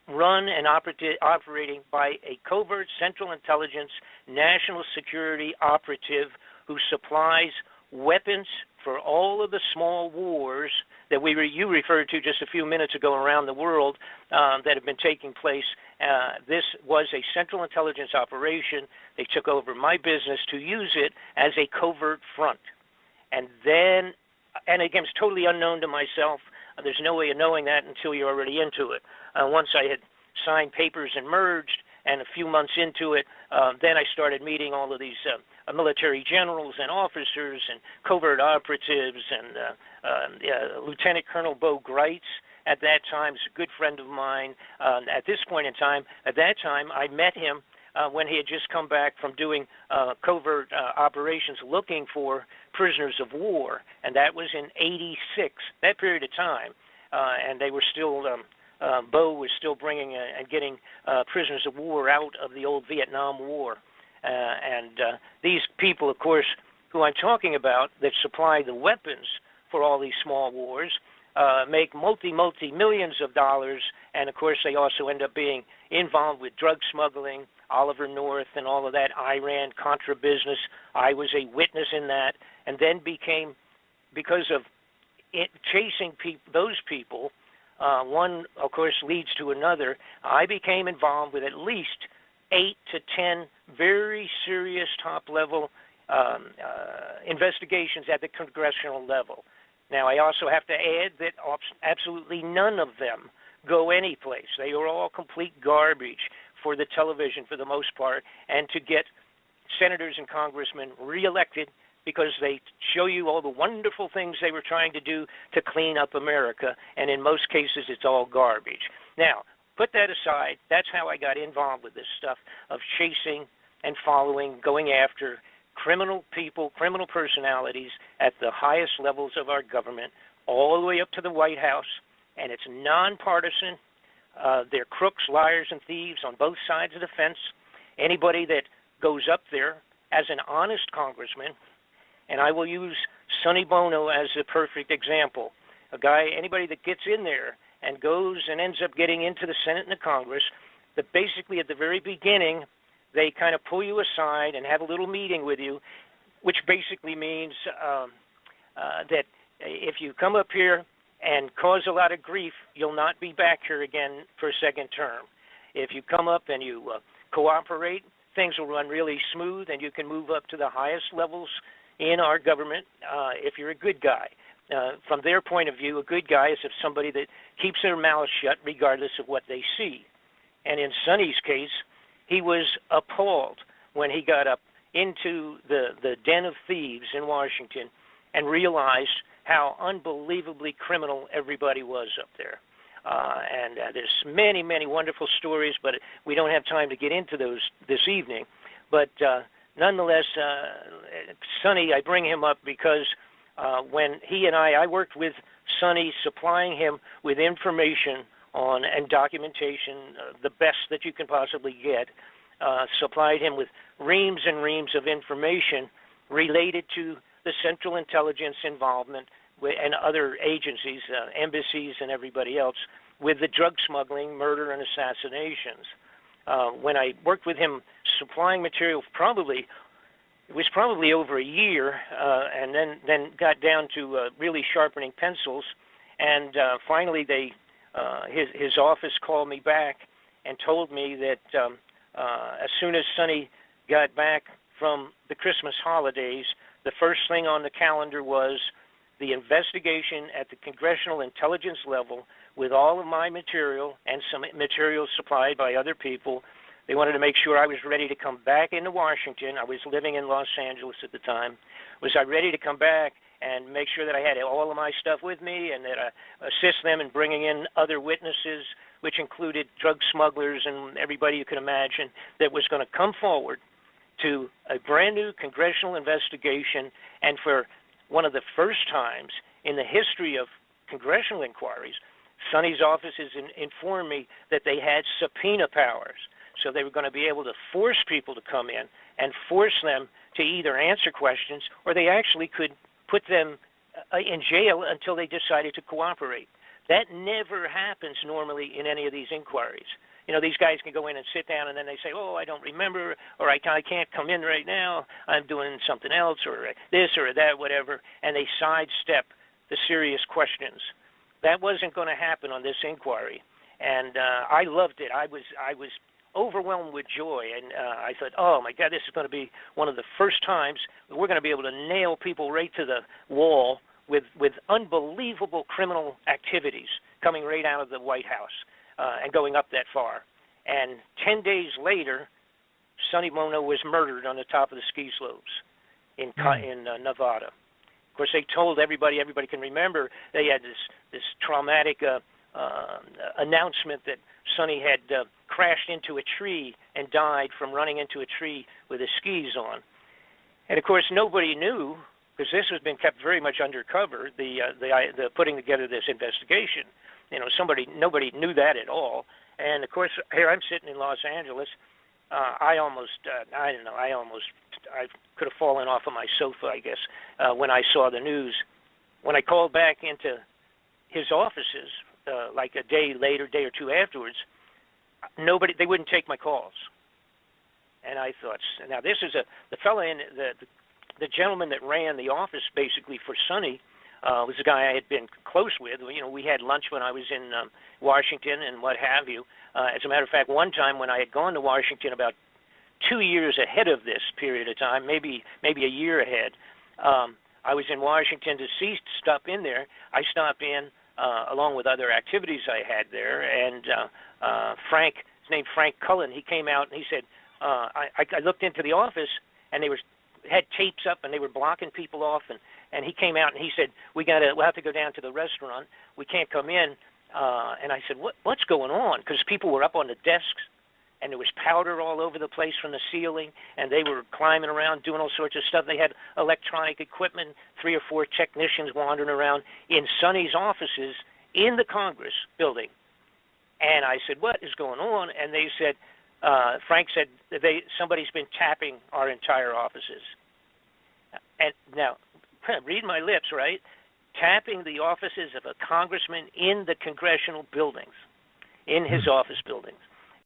S1: run and operating by a covert Central Intelligence national security operative who supplies weapons for all of the small wars that you referred to just a few minutes ago around the world that have been taking place. This was a Central Intelligence operation. They took over my business to use it as a covert front. And again, it's totally unknown to myself. There's no way of knowing that until you're already into it. Once I had signed papers and merged, and a few months into it, then I started meeting all of these military generals and officers and covert operatives, and Lieutenant Colonel Bo Greitz at that time is a good friend of mine. At that time, I met him when he had just come back from doing covert operations looking for prisoners of war, and that was in 86, that period of time. And they were still, Bo was still bringing and getting prisoners of war out of the old Vietnam War. And these people, of course, who I'm talking about, that supply the weapons for all these small wars, make multi-millions of dollars, and of course they also end up being involved with drug smuggling, Oliver North and all of that Iran-Contra business. I was a witness in that, and then became, because of chasing those people, one, of course, leads to another. I became involved with at least 8 to 10 very serious top-level investigations at the congressional level. Now, I also have to add that absolutely none of them go anyplace. They are all complete garbage for the television for the most part, and to get senators and congressmen reelected because they show you all the wonderful things they were trying to do to clean up America, and in most cases it's all garbage. Now, put that aside. That's how I got involved with this stuff of chasing and following, going after criminal people, criminal personalities at the highest levels of our government, all the way up to the White House, and it's nonpartisan. They're crooks, liars, and thieves on both sides of the fence. Anybody that goes up there as an honest congressman, and I will use Sonny Bono as a perfect example, anybody that gets in there and goes and ends up getting into the Senate and the Congress, that basically at the very beginning, they kind of pull you aside and have a little meeting with you, which basically means that if you come up here and cause a lot of grief, you'll not be back here again for a second term. If you come up and you cooperate, things will run really smooth, and you can move up to the highest levels in our government if you're a good guy. From their point of view, a good guy is somebody that keeps their mouth shut regardless of what they see. And in Sonny's case, he was appalled when he got up into the den of thieves in Washington and realized how unbelievably criminal everybody was up there. And there's many, many wonderful stories, but we don't have time to get into those this evening. But nonetheless, Sonny, I bring him up because when he and I worked with Sonny, supplying him with information on and documentation, the best that you can possibly get, supplied him with reams and reams of information related to the Central Intelligence involvement and other agencies, embassies and everybody else, with the drug smuggling, murder, and assassinations. When I worked with him supplying material, it was probably over a year, and then got down to really sharpening pencils, and finally his office called me back and told me that as soon as Sonny got back from the Christmas holidays, the first thing on the calendar was the investigation at the Congressional Intelligence level with all of my material and some material supplied by other people. They wanted to make sure I was ready to come back into Washington. I was living in Los Angeles at the time. Was I ready to come back and make sure that I had all of my stuff with me and that I assist them in bringing in other witnesses, which included drug smugglers and everybody you can imagine, that was going to come forward to a brand new congressional investigation. And for one of the first times in the history of congressional inquiries, Sonny's office has informed me that they had subpoena powers. So they were going to be able to force people to come in and force them to either answer questions, or they actually could put them in jail until they decided to cooperate. That never happens normally in any of these inquiries. You know, these guys can go in and sit down, and then they say, oh, I don't remember, or I can't come in right now, I'm doing something else, or this or that, whatever, and they sidestep the serious questions. That wasn't going to happen on this inquiry, and I loved it. I was overwhelmed with joy, and I thought, oh, my God, this is going to be one of the first times we're going to be able to nail people right to the wall with unbelievable criminal activities coming right out of the White House. And going up that far. And 10 days later, Sonny Bono was murdered on the top of the ski slopes in Nevada. Of course, they told everybody can remember, they had this traumatic announcement that Sonny had crashed into a tree and died from running into a tree with his skis on. And, of course, nobody knew, because this has been kept very much undercover, the putting together this investigation. You know, nobody knew that at all. And of course, here I'm sitting in Los Angeles. I could have fallen off of my sofa, I guess, when I saw the news. When I called back into his offices, like a day or two afterwards, they wouldn't take my calls. And I thought, now this is the fellow the gentleman that ran the office basically for Sonny. Was a guy I had been close with. You know, we had lunch when I was in Washington and what have you. As a matter of fact, one time when I had gone to Washington about 2 years ahead of this period of time, maybe a year ahead, I was in Washington to stop in there. I stopped in along with other activities I had there, and Frank, his name Frank Cullen, he came out and he said, I looked into the office and they had tapes up and they were blocking people off, and he came out and he said, we'll have to go down to the restaurant. We can't come in. And I said, what's going on? Because people were up on the desks, and there was powder all over the place from the ceiling, and they were climbing around doing all sorts of stuff. They had electronic equipment, 3 or 4 technicians wandering around in Sonny's offices in the Congress building. And I said, what is going on? And they said, Frank said, somebody's been tapping our entire offices. And now, read my lips, right? Tapping the offices of a congressman in the congressional buildings, in his office buildings.